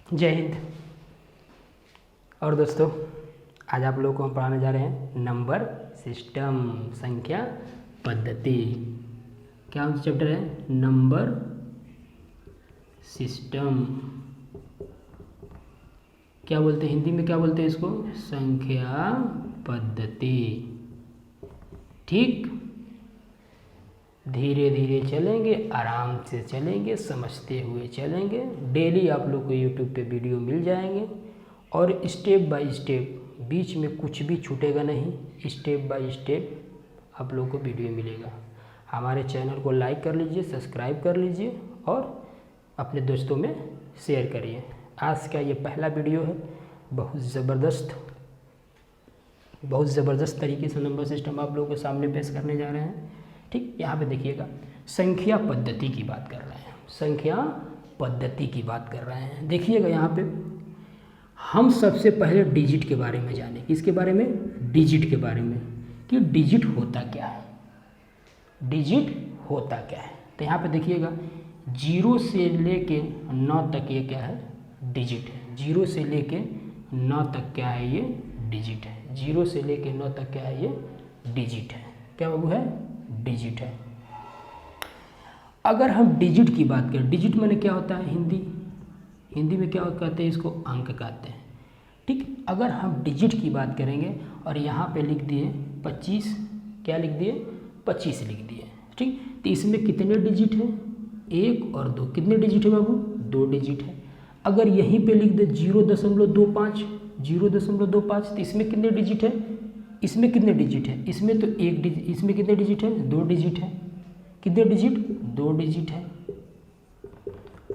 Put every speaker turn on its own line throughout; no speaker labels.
जय हिंद। और दोस्तों, आज आप लोगों को हम पढ़ाने जा रहे हैं नंबर सिस्टम, संख्या पद्धति। क्या चैप्टर है? Number system. क्या बोलते हैं हिंदी में, क्या बोलते हैं इसको? संख्या पद्धति। ठीक, धीरे धीरे चलेंगे, आराम से चलेंगे, समझते हुए चलेंगे। डेली आप लोग को यूट्यूब पे वीडियो मिल जाएंगे और स्टेप बाय स्टेप, बीच में कुछ भी छूटेगा नहीं। स्टेप बाय स्टेप आप लोग को वीडियो मिलेगा। हमारे चैनल को लाइक कर लीजिए, सब्सक्राइब कर लीजिए और अपने दोस्तों में शेयर करिए। आज का ये पहला वीडियो है। बहुत ज़बरदस्त तरीके से नंबर सिस्टम आप लोगों के सामने पेश करने जा रहे हैं। ठीक, यहाँ पे देखिएगा, संख्या पद्धति की बात कर रहे हैं। संख्या पद्धति की बात कर रहे हैं। देखिएगा यहाँ पे हम सबसे पहले डिजिट के बारे में जाने। किसके बारे में? डिजिट के बारे में, कि डिजिट होता क्या है। डिजिट होता क्या है? तो यहाँ पे देखिएगा, 0 से लेके 9 तक ये क्या है? डिजिट है। 0 से लेके 9 तक क्या है? ये डिजिट है। 0 से लेके 9 तक क्या है? ये डिजिट है। क्या बाबू है? डिजिट है। अगर हम डिजिट की बात करें, डिजिट माने क्या होता है? हिंदी में क्या कहते हैं? इसको अंक कहते हैं। ठीक, अगर हम डिजिट की बात करेंगे और यहाँ पे लिख दिए 25, क्या लिख दिए? 25 लिख दिए। ठीक, तो इसमें कितने डिजिट हैं? 1 और 2। कितने डिजिट है बाबू? 2 डिजिट है। अगर यहीं पे लिख दे 0.25, 0.25, तो इसमें कितने डिजिट है? इसमें कितने डिजिट है? इसमें तो 1 डिजिट। इसमें कितने डिजिट है? 2 डिजिट है। कितने डिजिट? 2 डिजिट है।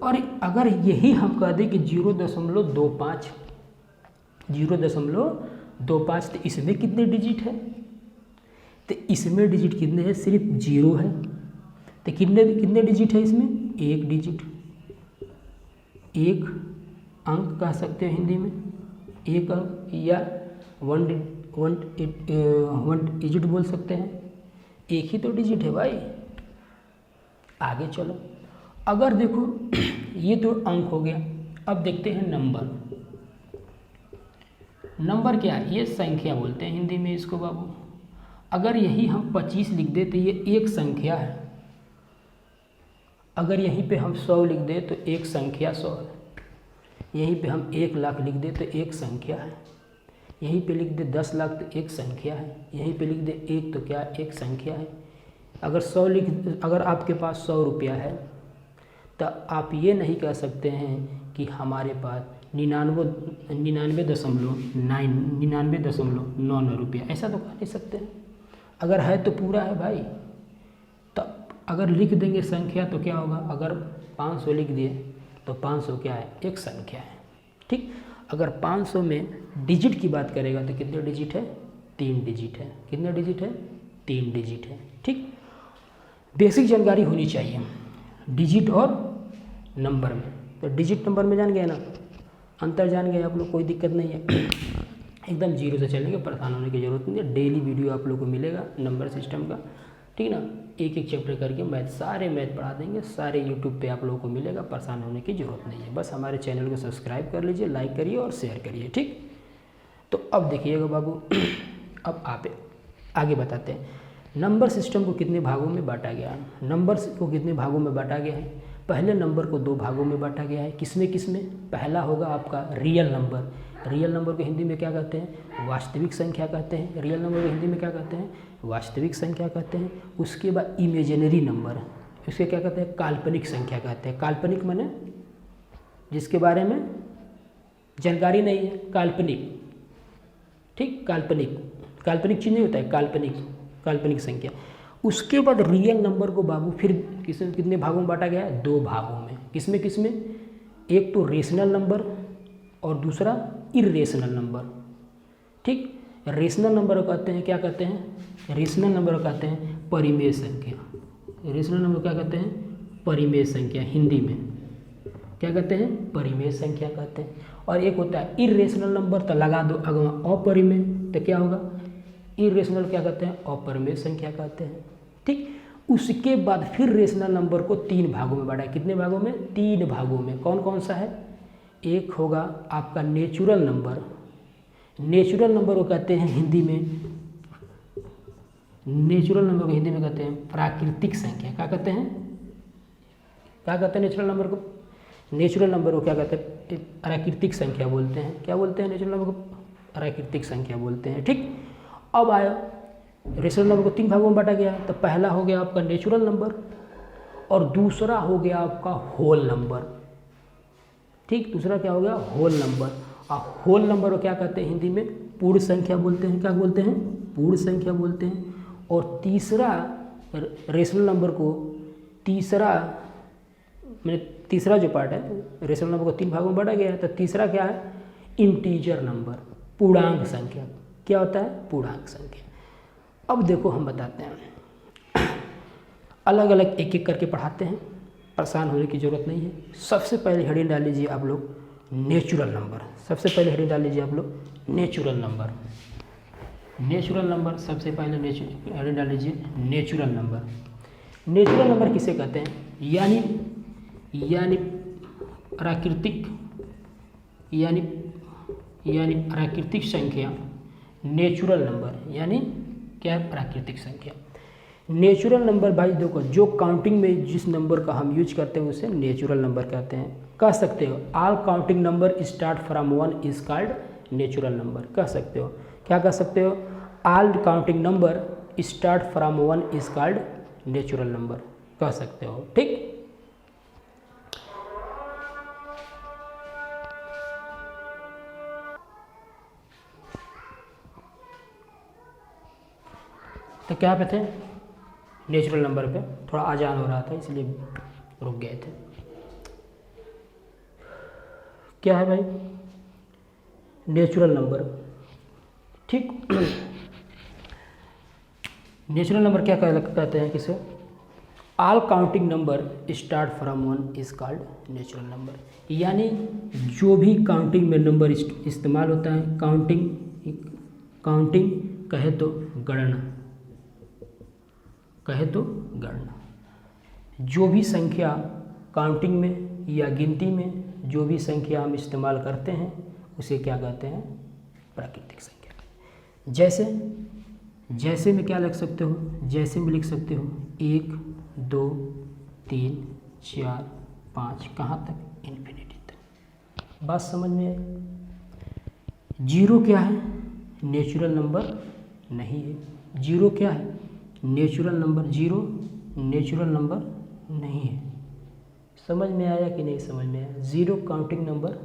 और अगर यही हम कह दें कि 0.25, 0.25, तो इसमें कितने डिजिट है? तो इसमें डिजिट कितने हैं? सिर्फ 0 है। तो कितने डिजिट है इसमें? 1 डिजिट। 1 अंक कह सकते हैं हिंदी में, 1 अंक, या 1 डिजिट बोल सकते हैं। एक ही तो डिजिट है भाई। आगे चलो, अगर देखो ये तो अंक हो गया। अब देखते हैं नंबर। नंबर क्या है? ये संख्या बोलते हैं हिंदी में इसको बाबू। अगर यही हम 25 लिख दे तो ये एक संख्या है। अगर यहीं पे हम 100 लिख दे तो एक संख्या 100 है। यहीं पे हम 1 लाख लिख दे तो एक संख्या है। यहीं पे लिख दे 10 लाख तो एक संख्या है। यहीं पे लिख दे 1 तो क्या? एक संख्या है। अगर आपके पास 100 रुपया है तो आप ये नहीं कह सकते हैं कि हमारे पास 99.99 रुपया, ऐसा तो कह नहीं सकते हैं। अगर है तो पूरा है भाई। तो अगर लिख देंगे संख्या तो क्या होगा? अगर 500 लिख दिए तो 500 क्या है? एक संख्या है। ठीक, अगर 500 में डिजिट की बात करेगा तो कितने डिजिट है? 3 डिजिट है। कितने डिजिट है? 3 डिजिट है। ठीक, बेसिक जानकारी होनी चाहिए डिजिट और नंबर में। तो डिजिट नंबर में जान गए ना, अंतर जान गए आप लोग, कोई दिक्कत नहीं है। एकदम 0 से चलेंगे, परेशान होने की ज़रूरत नहीं है। डेली वीडियो आप लोग को मिलेगा नंबर सिस्टम का। ठीक ना, एक एक चैप्टर करके सारे मैथ पढ़ा देंगे। सारे यूट्यूब पे आप लोगों को मिलेगा, परेशान होने की ज़रूरत नहीं है। बस हमारे चैनल को सब्सक्राइब कर लीजिए, लाइक करिए और शेयर करिए। ठीक, तो अब देखिएगा बाबू, अब आप आगे बताते हैं नंबर सिस्टम को कितने भागों में बांटा गया है। नंबर्स को कितने भागों में बांटा गया है? पहले नंबर को 2 भागों में बांटा गया है। किसमें? पहला होगा आपका रियल नंबर। रियल नंबर को हिंदी में क्या कहते हैं? वास्तविक संख्या कहते हैं। रियल नंबर को हिंदी में क्या कहते हैं? वास्तविक संख्या कहते हैं। उसके बाद इमेजिनरी नंबर, उसके क्या कहते हैं? काल्पनिक संख्या कहते हैं। काल्पनिक माने जिसके बारे में जानकारी नहीं है, काल्पनिक। ठीक, काल्पनिक चीज़ नहीं होता है, काल्पनिक संख्या। उसके बाद रियल नंबर को बाबू फिर कितने भागों में बांटा गया है? 2 भागों में। किसमें? एक तो रेशनल नंबर और दूसरा इर्रेशनल नंबर। ठीक, रेशनल नंबर को कहते हैं, क्या कहते हैं? रेशनल नंबर को कहते हैं परिमेय संख्या। रेशनल नंबर क्या कहते हैं? परिमेय संख्या। हिंदी में क्या कहते हैं? परिमेय संख्या कहते हैं। और एक होता है इर्रेशनल नंबर, तो लगा दो अगवा अपरिमेय, तो क्या होगा? इरेशनल क्या कहते हैं? अपरिमेय संख्या कहते हैं। ठीक, उसके बाद फिर रेशनल नंबर को 3 भागों में बांटा है। कितने भागों में? 3 भागों में। कौन कौन सा है? एक होगा आपका नेचुरल नंबर। नेचुरल नंबर को कहते हैं हिंदी में, नेचुरल नंबर को हिंदी में कहते हैं प्राकृतिक संख्या। क्या कहते हैं, क्या कहते हैं नेचुरल नंबर को? नेचुरल नंबर को क्या कहते हैं? प्राकृतिक संख्या बोलते हैं। क्या बोलते हैं नेचुरल नंबर को? प्राकृतिक संख्या बोलते हैं। ठीक, अब आया रेशनल नंबर को 3 भागों में बांटा गया। तो पहला हो गया आपका नेचुरल नंबर और दूसरा हो गया आपका होल नंबर। ठीक, दूसरा क्या हो गया? Whole number. और होल नंबर को क्या कहते हैं हिंदी में? पूर्ण संख्या बोलते हैं। क्या बोलते हैं? पूर्ण संख्या बोलते हैं। और तीसरा रेशनल नंबर को, तीसरा जो पार्ट है रेशनल नंबर को 3 भागों में बांटा गया है। तो तीसरा क्या है? इंटीजर नंबर, पूर्णांक संख्या। क्या होता है? पूर्णांक संख्या। अब देखो हम बताते हैं, अलग अलग एक एक करके पढ़ाते हैं, परेशान होने की ज़रूरत नहीं है। सबसे पहले हेडिंग डाल लीजिए आप लोग नेचुरल नंबर। सबसे पहले हेडिंग डाल लीजिए आप लोग नेचुरल नंबर। नेचुरल नंबर सबसे पहले हेडिंग डाल लीजिए नेचुरल नंबर। नेचुरल नंबर किसे कहते हैं? यानी प्राकृतिक, यानी प्राकृतिक संख्या। नेचुरल नंबर यानी क्या है? प्राकृतिक संख्या। नेचुरल नंबर भाई देखो, जो काउंटिंग में जिस नंबर का हम यूज करते हैं उसे नेचुरल नंबर कहते हैं। कह सकते हो all counting number start from 1 is called natural number. कह सकते हो, क्या कह सकते हो? All counting number start from 1 is called natural number कह सकते हो। ठीक, तो क्या पे थे? नेचुरल नंबर पे। थोड़ा आजान हो रहा था इसलिए रुक गए थे। क्या है भाई? Natural number. ठीक, नेचुरल नंबर क्या कहते हैं किसे? All counting number start from 1 is called natural number. यानी जो भी काउंटिंग में नंबर इस्तेमाल होता है, काउंटिंग कहे तो गणना, कहे तो गणना। जो भी संख्या काउंटिंग में या गिनती में जो भी संख्या हम इस्तेमाल करते हैं उसे क्या कहते हैं? प्राकृतिक संख्या। जैसे में क्या लिख सकते हो? जैसे में लिख सकते हो 1 2 3 4 5, कहाँ तक? इन्फिनिटी तक। बात समझ में आई? जीरो क्या है? नेचुरल नंबर नहीं है। जीरो क्या है? Natural number. Zero natural number नहीं है। समझ में आया कि नहीं समझ में आया? जीरो काउंटिंग नंबर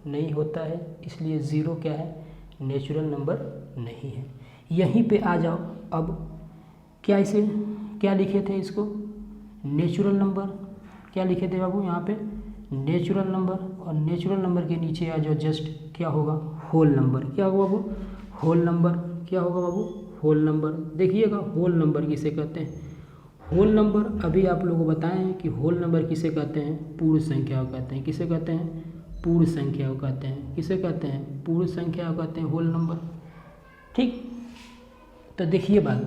नहीं होता है, इसलिए ज़ीरो क्या है? नेचुरल नंबर नहीं है। यहीं पे आ जाओ। अब क्या इसे क्या लिखे थे? इसको नेचुरल नंबर क्या लिखे थे बाबू? यहाँ पे नेचुरल नंबर, और नेचुरल नंबर के नीचे आ जाओ जस्ट, क्या होगा? Whole number. क्या होगा बाबू? Whole number. क्या होगा बाबू? Whole number. देखिएगा होल नंबर किसे कहते हैं? होल नंबर अभी आप लोगों को बताएं हैं कि होल नंबर किसे कहते हैं? पूर्ण संख्या को कहते हैं। किसे कहते हैं? पूर्ण संख्या को कहते हैं। किसे कहते हैं? पूर्ण संख्या को कहते हैं होल नंबर। ठीक, तो देखिए बात,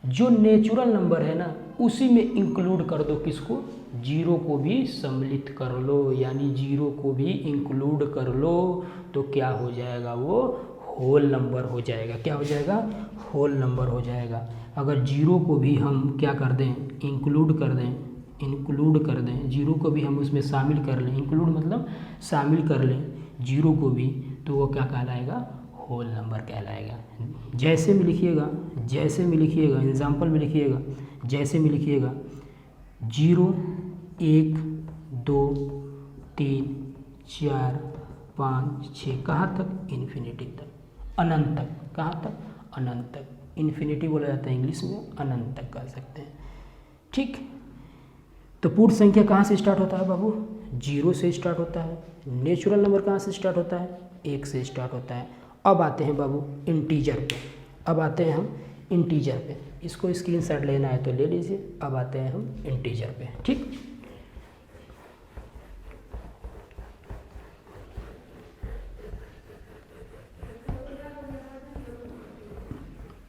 जो नेचुरल नंबर है ना उसी में इंक्लूड कर दो किसको? जीरो को भी सम्मिलित कर लो, यानी जीरो को भी इंक्लूड कर लो तो क्या हो जाएगा? वो होल नंबर हो जाएगा। क्या हो जाएगा? होल नंबर हो जाएगा। अगर जीरो को भी हम क्या कर दें? इंक्लूड कर दें, जीरो को भी हम उसमें शामिल कर लें, इंक्लूड मतलब शामिल कर लें जीरो को भी, तो वो क्या कहलाएगा? होल नंबर कहलाएगा। जैसे में लिखिएगा, एग्जाम्पल में लिखिएगा, जैसे में लिखिएगा 0 1 2 3 4 5 6, कहाँ तक? इन्फिनिटी तक, अनंत तक। कहाँ तक? अनंत तक। इन्फिनिटी बोला जाता है इंग्लिश में, अनंत तक कह सकते हैं। ठीक, तो पूर्ण संख्या कहाँ से स्टार्ट होता है बाबू? 0 से स्टार्ट होता है। नेचुरल नंबर कहाँ से स्टार्ट होता है? 1 से स्टार्ट होता है। अब आते हैं बाबू इंटीजर पे। अब आते हैं हम इंटीजर पे। इसको स्क्रीनशॉट लेना है तो ले लीजिए। अब आते हैं हम इंटीजर पे। ठीक,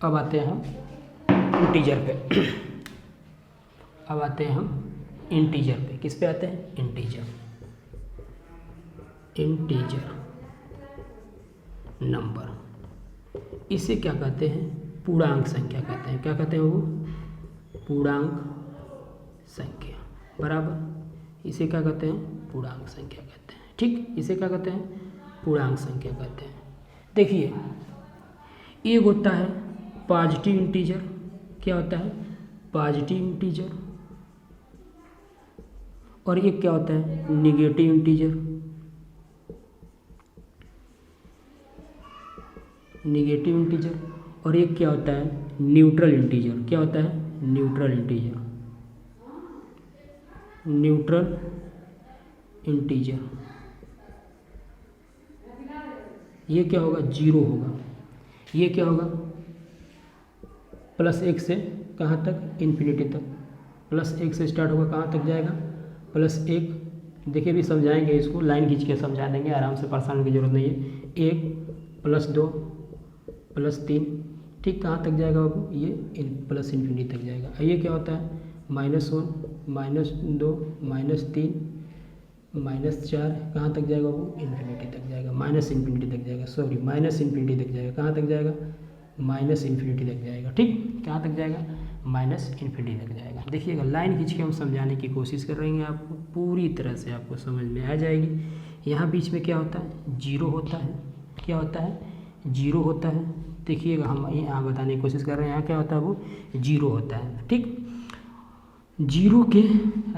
अब आते हैं हम इंटीजर पे। अब आते हैं हम इंटीजर पे। किस पे आते हैं? इंटीजर। इंटीजर नंबर, इसे क्या कहते हैं? पूर्णांक संख्या कहते हैं। क्या कहते हैं वो? पूर्णांक संख्या, बराबर। इसे क्या कहते हैं? पूर्णांक संख्या कहते हैं। ठीक, इसे क्या कहते हैं? पूर्णांक संख्या कहते हैं। देखिए, एक होता है पॉजिटिव इंटीजर। क्या होता है? Positive integer. और एक क्या होता है? Negative integer. Negative integer. और एक क्या होता है? Neutral integer. क्या होता है? Neutral integer. Neutral integer. ये क्या होगा? जीरो होगा। ये क्या होगा? +1 से कहाँ तक? इन्फिनिटी तक। +1 से स्टार्ट होगा, कहाँ तक जाएगा? +1। देखिए भी समझाएंगे, इसको लाइन खींच के समझा देंगे, आराम से, परेशान होने की जरूरत नहीं है। 1 +2 +3, ठीक, कहाँ तक जाएगा बाबू? ये प्लस इन्फिनिटी तक जाएगा। ये क्या होता है? -1 -2 -3 -4, कहाँ तक जाएगा वो? इन्फिनिटी तक जाएगा, माइनस इन्फिनिटी तक जाएगा, सॉरी माइनस इन्फिनिटी तक जाएगा। कहाँ तक जाएगा? माइनस इन्फिनिटी तक जाएगा। ठीक, कहाँ तक जाएगा? माइनस इन्फिनिटी तक जाएगा। देखिएगा, लाइन खींच के हम समझाने की कोशिश कर रहे हैं, आपको पूरी तरह से आपको समझ में आ जाएगी। यहाँ बीच में क्या होता है? जीरो होता है। क्या होता है? जीरो होता है। देखिएगा, हम यहाँ बताने की कोशिश कर रहे हैं, यहाँ क्या होता है? वो जीरो होता है। ठीक, जीरो के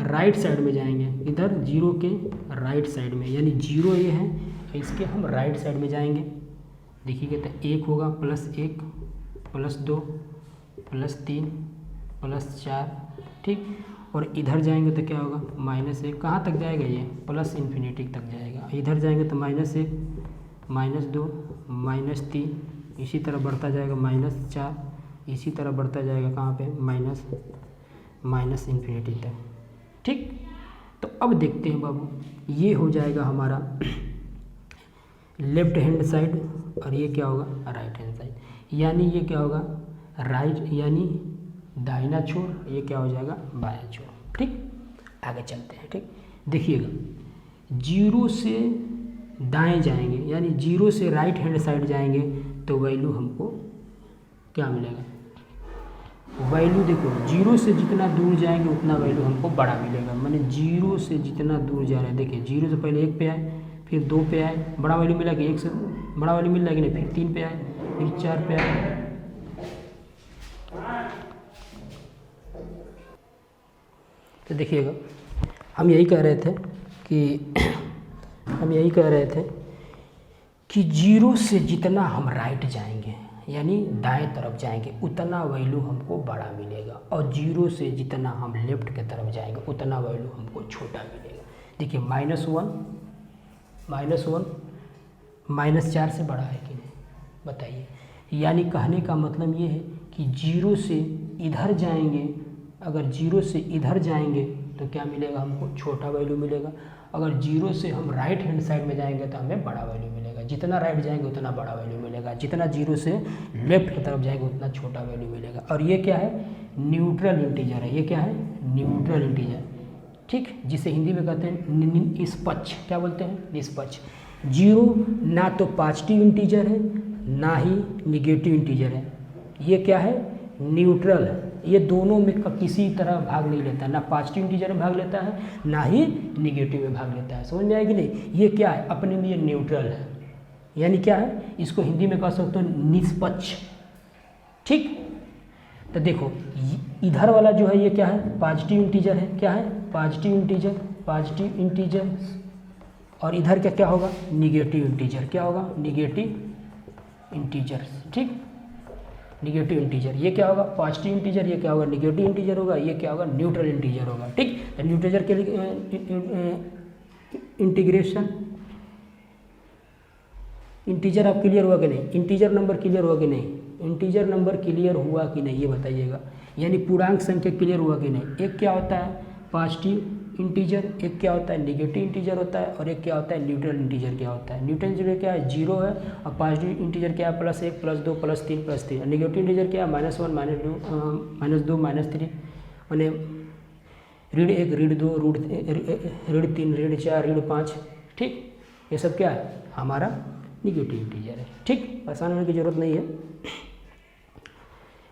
राइट साइड में जाएंगे, इधर जीरो के राइट साइड में, यानी जीरो ये है, इसके हम राइट साइड में जाएंगे। देखिए, तो 1 होगा, +1 +2 +3 +4, ठीक। और इधर जाएंगे तो क्या होगा? -1, कहाँ तक जाएगा? ये प्लस इन्फिनिटी तक जाएगा। इधर जाएंगे तो -1 -2 -3, इसी तरह बढ़ता जाएगा, -4, इसी तरह बढ़ता जाएगा, कहाँ पे? माइनस इन्फिनिटी तक। ठीक, तो अब देखते हैं बाबू, ये हो जाएगा हमारा लेफ्ट हैंड साइड, और ये क्या होगा? Right hand side. यानी ये क्या होगा? राइट यानी दाहिना छोर, ये क्या हो जाएगा? बायां छोर। ठीक, आगे चलते हैं। ठीक, देखिएगा, जीरो से दाएं जाएंगे, यानी जीरो से राइट हैंड साइड जाएंगे तो वैल्यू हमको क्या मिलेगा? वैल्यू देखो, जीरो से जितना दूर जाएंगे उतना वैल्यू हमको बड़ा मिलेगा। माने जीरो से जितना दूर जा रहे हैं, देखिए जीरो से पहले 1 पे आए, फिर 2 पे आए, बड़ा वैल्यू मिला कि 1 से बड़ा वैल्यू मिल रहा है कि नहीं, फिर 3 पे आए, फिर 4 पे आए। तो देखिएगा, हम यही कह रहे थे कि जीरो से जितना हम राइट जाएंगे, यानी दाएं तरफ जाएंगे, उतना वैल्यू हमको बड़ा मिलेगा, और जीरो से जितना हम लेफ्ट की तरफ जाएंगे उतना वैल्यू हमको छोटा मिलेगा। देखिए, -1 -4 से बड़ा है कि नहीं, बताइए। यानी कहने का मतलब ये है कि जीरो से इधर जाएंगे, अगर जीरो से इधर जाएंगे तो क्या मिलेगा? हमको छोटा वैल्यू मिलेगा। अगर जीरो से हम राइट हैंड साइड में जाएंगे तो हमें बड़ा वैल्यू मिलेगा। जितना राइट जाएंगे उतना बड़ा वैल्यू मिलेगा, जितना जीरो से लेफ्ट की तरफ जाएंगे उतना छोटा वैल्यू मिलेगा। और ये क्या है? न्यूट्रल इंटीजर है। ये क्या है? Neutral integer. ठीक, जिसे हिंदी में कहते हैं निष्पक्ष। क्या बोलते हैं? निष्पक्ष। जीरो ना तो पॉजिटिव इंटीजर है, ना ही निगेटिव इंटीजर है। ये क्या है? न्यूट्रल है। ये दोनों में किसी तरह भाग नहीं लेता, ना पॉजिटिव इंटीजर में भाग लेता है, ना ही निगेटिव में भाग लेता है। समझ में आएगी नहीं? ये क्या है? अपने में ये न्यूट्रल है। यानी क्या है? इसको हिंदी में कह सकते हो निष्पक्ष। ठीक, तो देखो, इधर वाला जो है ये क्या है? पॉजिटिव इंटीजर है। क्या है? Positive integer. और इधर क्या होगा? Negative integer. क्या होगा? Negative integer. ठीक, निगेटिव इंटीजर। ये क्या होगा? Positive integer. ये क्या होगा? निगेटिव इंटीजर होगा। ये क्या होगा? न्यूट्रल इंटीजर होगा। ठीक, तो न्यूट्रल के लिए इंटीजर आप क्लियर हुआ कि नहीं? इंटीजर नंबर क्लियर हुआ कि नहीं? इंटीजर नंबर क्लियर हुआ कि नहीं, ये बताइएगा। यानी पूर्णांक संख्या क्लियर हुआ कि नहीं? एक क्या होता है? पॉजिटिव इंटीजर, एक क्या होता है? निगेटिव इंटीजर होता है, और एक क्या होता है? Neutral integer. क्या होता है? न्यूट्रल इंटीजर क्या है? 0 है, और पॉजिटिव इंटीजर क्या है? +1 +2 +3 +3। निगेटिव इंटीजर क्या है? -1 -2 -3, मैंने ऋण 1 ऋण 2 ऋण 3 ऋण 4 ऋण 5। ठीक, ये सब क्या है, हमारा निगेटिव इंटीजर है। ठीक, परेशान होने की ज़रूरत नहीं है।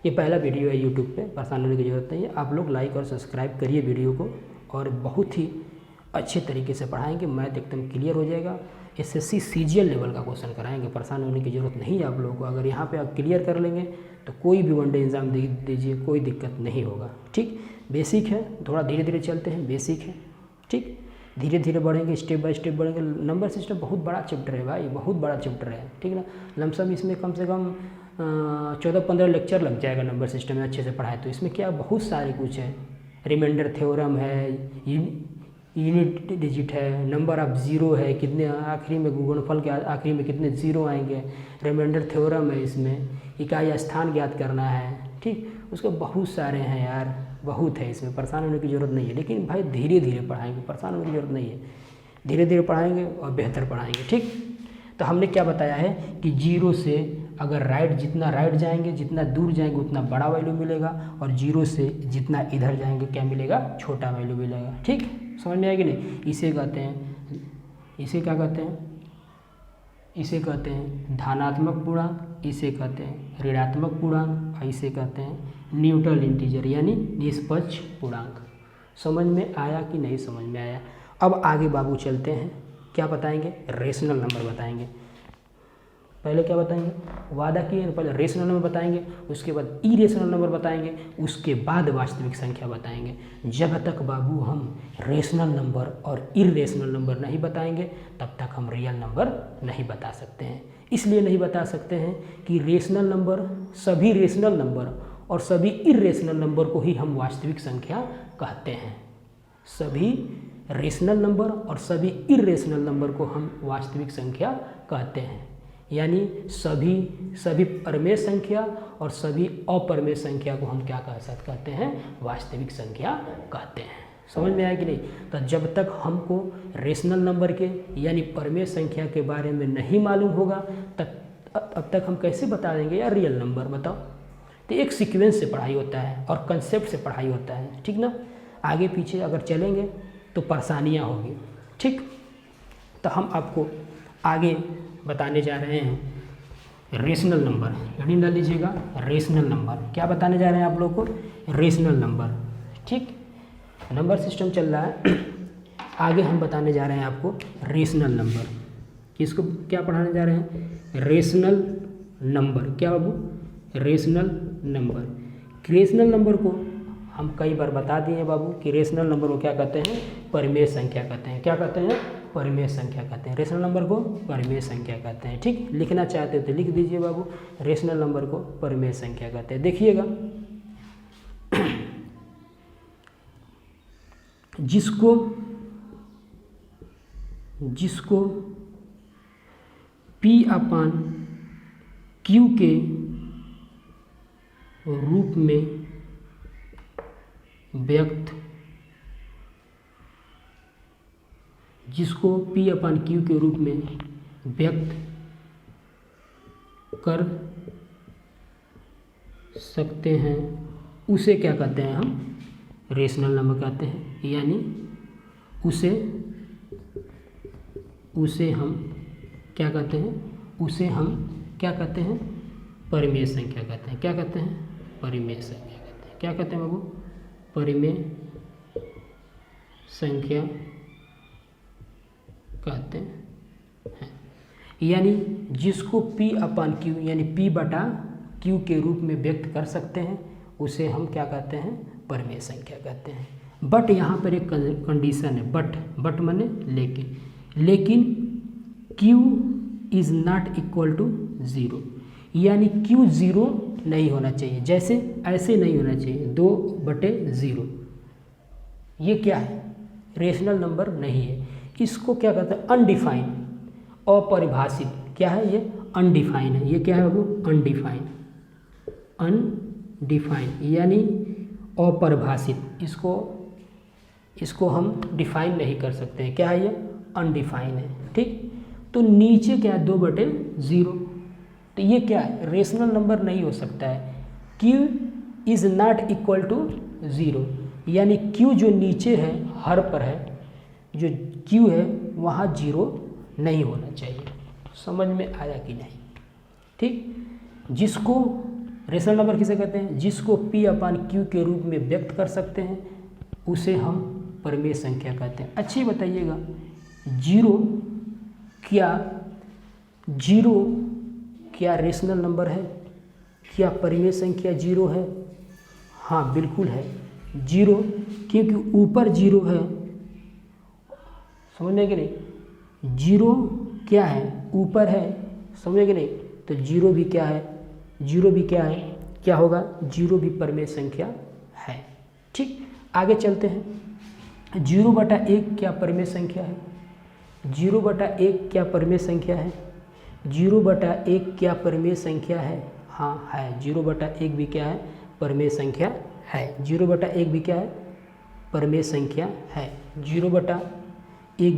ये पहला वीडियो है यूट्यूब पे, परेशान होने की ज़रूरत नहीं है। आप लोग लाइक और सब्सक्राइब करिए वीडियो को, और बहुत ही अच्छे तरीके से पढ़ाएंगे, मैथ एकदम क्लियर हो जाएगा। SSC CGL लेवल का क्वेश्चन कराएंगे, परेशान होने की ज़रूरत नहीं है आप लोगों को। अगर यहाँ पे आप क्लियर कर लेंगे तो कोई भी वनडे एग्ज़ाम दे दीजिए, कोई दिक्कत नहीं होगा। ठीक, बेसिक है, थोड़ा धीरे धीरे चलते हैं, बेसिक है। ठीक, धीरे धीरे बढ़ेंगे, स्टेप बाय स्टेप बढ़ेंगे। नंबर सिस्टम बहुत बड़ा चैप्टर है भाई, बहुत बड़ा चैप्टर है। ठीक ना, लमसम इसमें कम से कम 14-15 लेक्चर लग जाएगा नंबर सिस्टम में अच्छे से पढ़ाए तो। इसमें क्या बहुत सारे कुछ है, रिमाइंडर थ्योरम है, यूनिट डिजिट है, नंबर ऑफ ज़ीरो है, कितने आखिरी में गुणनफल के आखिरी में कितने ज़ीरो आएंगे, रिमाइंडर थ्योरम है, इसमें इकाई स्थान ज्ञात करना है। ठीक, उसके बहुत सारे हैं यार, बहुत है इसमें, परेशान होने की ज़रूरत नहीं है। लेकिन भाई धीरे धीरे पढ़ाएंगे, परेशान होने की ज़रूरत नहीं है, धीरे धीरे पढ़ाएंगे और बेहतर पढ़ाएंगे। ठीक, तो हमने क्या बताया है कि 0 से अगर राइट, जितना राइट जाएंगे, जितना दूर जाएंगे उतना बड़ा वैल्यू मिलेगा, और 0 से जितना इधर जाएंगे क्या मिलेगा, छोटा वैल्यू मिलेगा। ठीक, समझ में आएगी नहीं? इसे कहते हैं, इसे क्या कहते हैं, इसे कहते हैं धनात्मक पूर्णांक, इसे कहते हैं ऋणात्मक पूर्णांक, और इसे कहते हैं न्यूट्रल इंटीजर यानी निष्पक्ष पूर्णांक। समझ में आया कि नहीं समझ में आया? अब आगे बाबू चलते हैं, क्या बताएंगे, रेशनल नंबर बताएंगे। पहले क्या बताएंगे, वादा किए, पहले रेशनल नंबर बताएंगे, उसके बाद इरेशनल नंबर बताएंगे, उसके बाद वास्तविक संख्या बताएंगे। जब तक बाबू हम रेशनल नंबर और इरेशनल नंबर नहीं बताएंगे तब तक हम रियल नंबर नहीं बता सकते हैं। इसलिए नहीं बता सकते हैं कि रेशनल नंबर, सभी रेशनल नंबर और सभी इरेशनल नंबर को ही हम वास्तविक संख्या कहते हैं। सभी रेशनल नंबर और सभी इरेशनल नंबर को हम वास्तविक संख्या कहते हैं, यानी सभी परमेय संख्या और सभी अपरमेय संख्या को हम क्या कहते हैं, वास्तविक संख्या कहते हैं। समझ में आया कि नहीं? तो जब तक हमको रेशनल नंबर के यानी परमेय संख्या के बारे में नहीं मालूम होगा तब तक हम कैसे बता देंगे यार रियल नंबर, बताओ? तो एक सीक्वेंस से पढ़ाई होता है और कंसेप्ट से पढ़ाई होता है। ठीक ना, आगे पीछे अगर चलेंगे तो परेशानियाँ होगी। ठीक, तो हम आपको आगे बताने जा रहे हैं रेशनल नंबर, हेडिंग डाल लीजिएगा रेशनल नंबर। क्या बताने जा रहे हैं आप लोग को, रेशनल नंबर। ठीक, नंबर सिस्टम चल रहा है, आगे हम बताने जा रहे हैं आपको रेशनल नंबर। किसको क्या पढ़ाने जा रहे हैं, रेशनल नंबर। क्या बाबू, रेशनल नंबर। रेशनल नंबर को हम कई बार बता दिए हैं बाबू कि रेशनल नंबर को क्या कहते हैं, परिमेय संख्या कहते हैं। क्या कहते हैं, परिमेय संख्या कहते हैं। रेशनल नंबर को परिमेय संख्या कहते हैं। ठीक, लिखना चाहते हो तो लिख दीजिए बाबू, रेशनल नंबर को परिमेय संख्या कहते हैं। देखिएगा, जिसको P/Q के रूप में व्यक्त, जिसको P/Q के रूप में व्यक्त कर सकते हैं उसे क्या कहते हैं, हम रेशनल नंबर कहते हैं। यानी उसे हम क्या कहते हैं, उसे हम क्या कहते हैं, परिमेय संख्या कहते हैं। क्या कहते हैं, परिमेय संख्या कहते हैं। क्या कहते हैं बाबू, परिमेय संख्या कहते हैं। यानी जिसको P/Q यानी P/Q के रूप में व्यक्त कर सकते हैं उसे हम क्या कहते हैं, परिमेय संख्या कहते हैं। बट यहाँ पर एक कंडीशन है, बट माने लेकिन Q is not equal to 0, यानी Q 0 नहीं होना चाहिए, जैसे ऐसे नहीं होना चाहिए 2/0। ये क्या है, रेशनल नंबर नहीं है। इसको क्या कहते हैं, अनडिफाइन, अपरिभाषित। क्या है ये, अनडिफाइन है। ये क्या है बाबू, अनडिफाइन यानी अपरिभाषित। इसको हम डिफाइन नहीं कर सकते हैं। क्या है ये, अनडिफाइन है। ठीक, तो नीचे क्या है, 2/0। तो ये क्या है, रेशनल नंबर नहीं हो सकता है। Q is not equal to 0, यानी Q जो नीचे है, हर पर है, जो Q है वहाँ 0 नहीं होना चाहिए। समझ में आया कि नहीं? ठीक, जिसको रेशनल नंबर किसे कहते हैं? जिसको P/Q के रूप में व्यक्त कर सकते हैं उसे हम परिमेय संख्या कहते हैं। अच्छी बताइएगा, जीरो क्या रेशनल नंबर है? क्या परिमेय संख्या जीरो है? हाँ बिल्कुल है जीरो, क्योंकि ऊपर जीरो है। समझने के नहीं? जीरो क्या है? ऊपर है। समझे कि नहीं? तो जीरो भी क्या है? जीरो भी क्या है? क्या होगा? जीरो भी परिमेय संख्या है। ठीक, आगे चलते हैं। 0/1 क्या परिमेय संख्या है? 0/1 क्या परिमेय संख्या है? 0/1 क्या परिमेय संख्या है? हाँ है, 0/1 भी क्या है? परिमेय संख्या है। 0/1 भी क्या है? परिमेय संख्या है। 0/1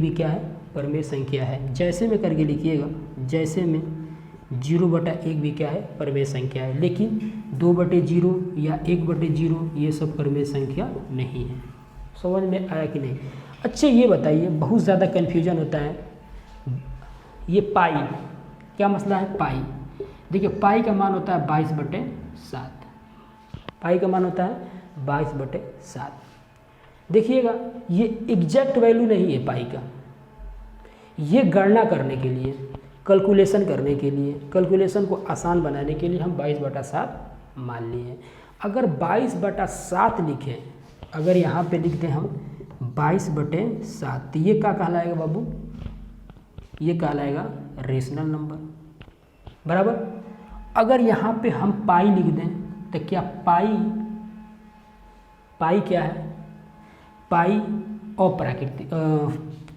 भी क्या है? परिमेय संख्या है। जैसे में करके लिखिएगा, जैसे में 0/1 भी क्या है? परिमेय संख्या है। लेकिन 2/0 या 1/0 ये सब परिमेय संख्या नहीं है। समझ में आया कि नहीं? अच्छा ये बताइए, बहुत ज़्यादा कन्फ्यूजन होता है ये पाई, क्या मसला है? पाई। देखिए पाई का मान होता है 22/7। पाई का मान होता है 22/7। देखिएगा ये एग्जैक्ट वैल्यू नहीं है पाई का, ये गणना करने के लिए, कैलकुलेशन करने के लिए, कैलकुलेशन को आसान बनाने के लिए हम 22/7 मान लिए। अगर 22/7 लिखें, अगर यहाँ पे लिख दें हम 22/7, तो ये क्या कहलाएगा बाबू? ये कहलाएगा रेशनल नंबर, बराबर। अगर यहाँ पे हम पाई लिख दें तो क्या पाई क्या है? पाई अप्राकृतिक,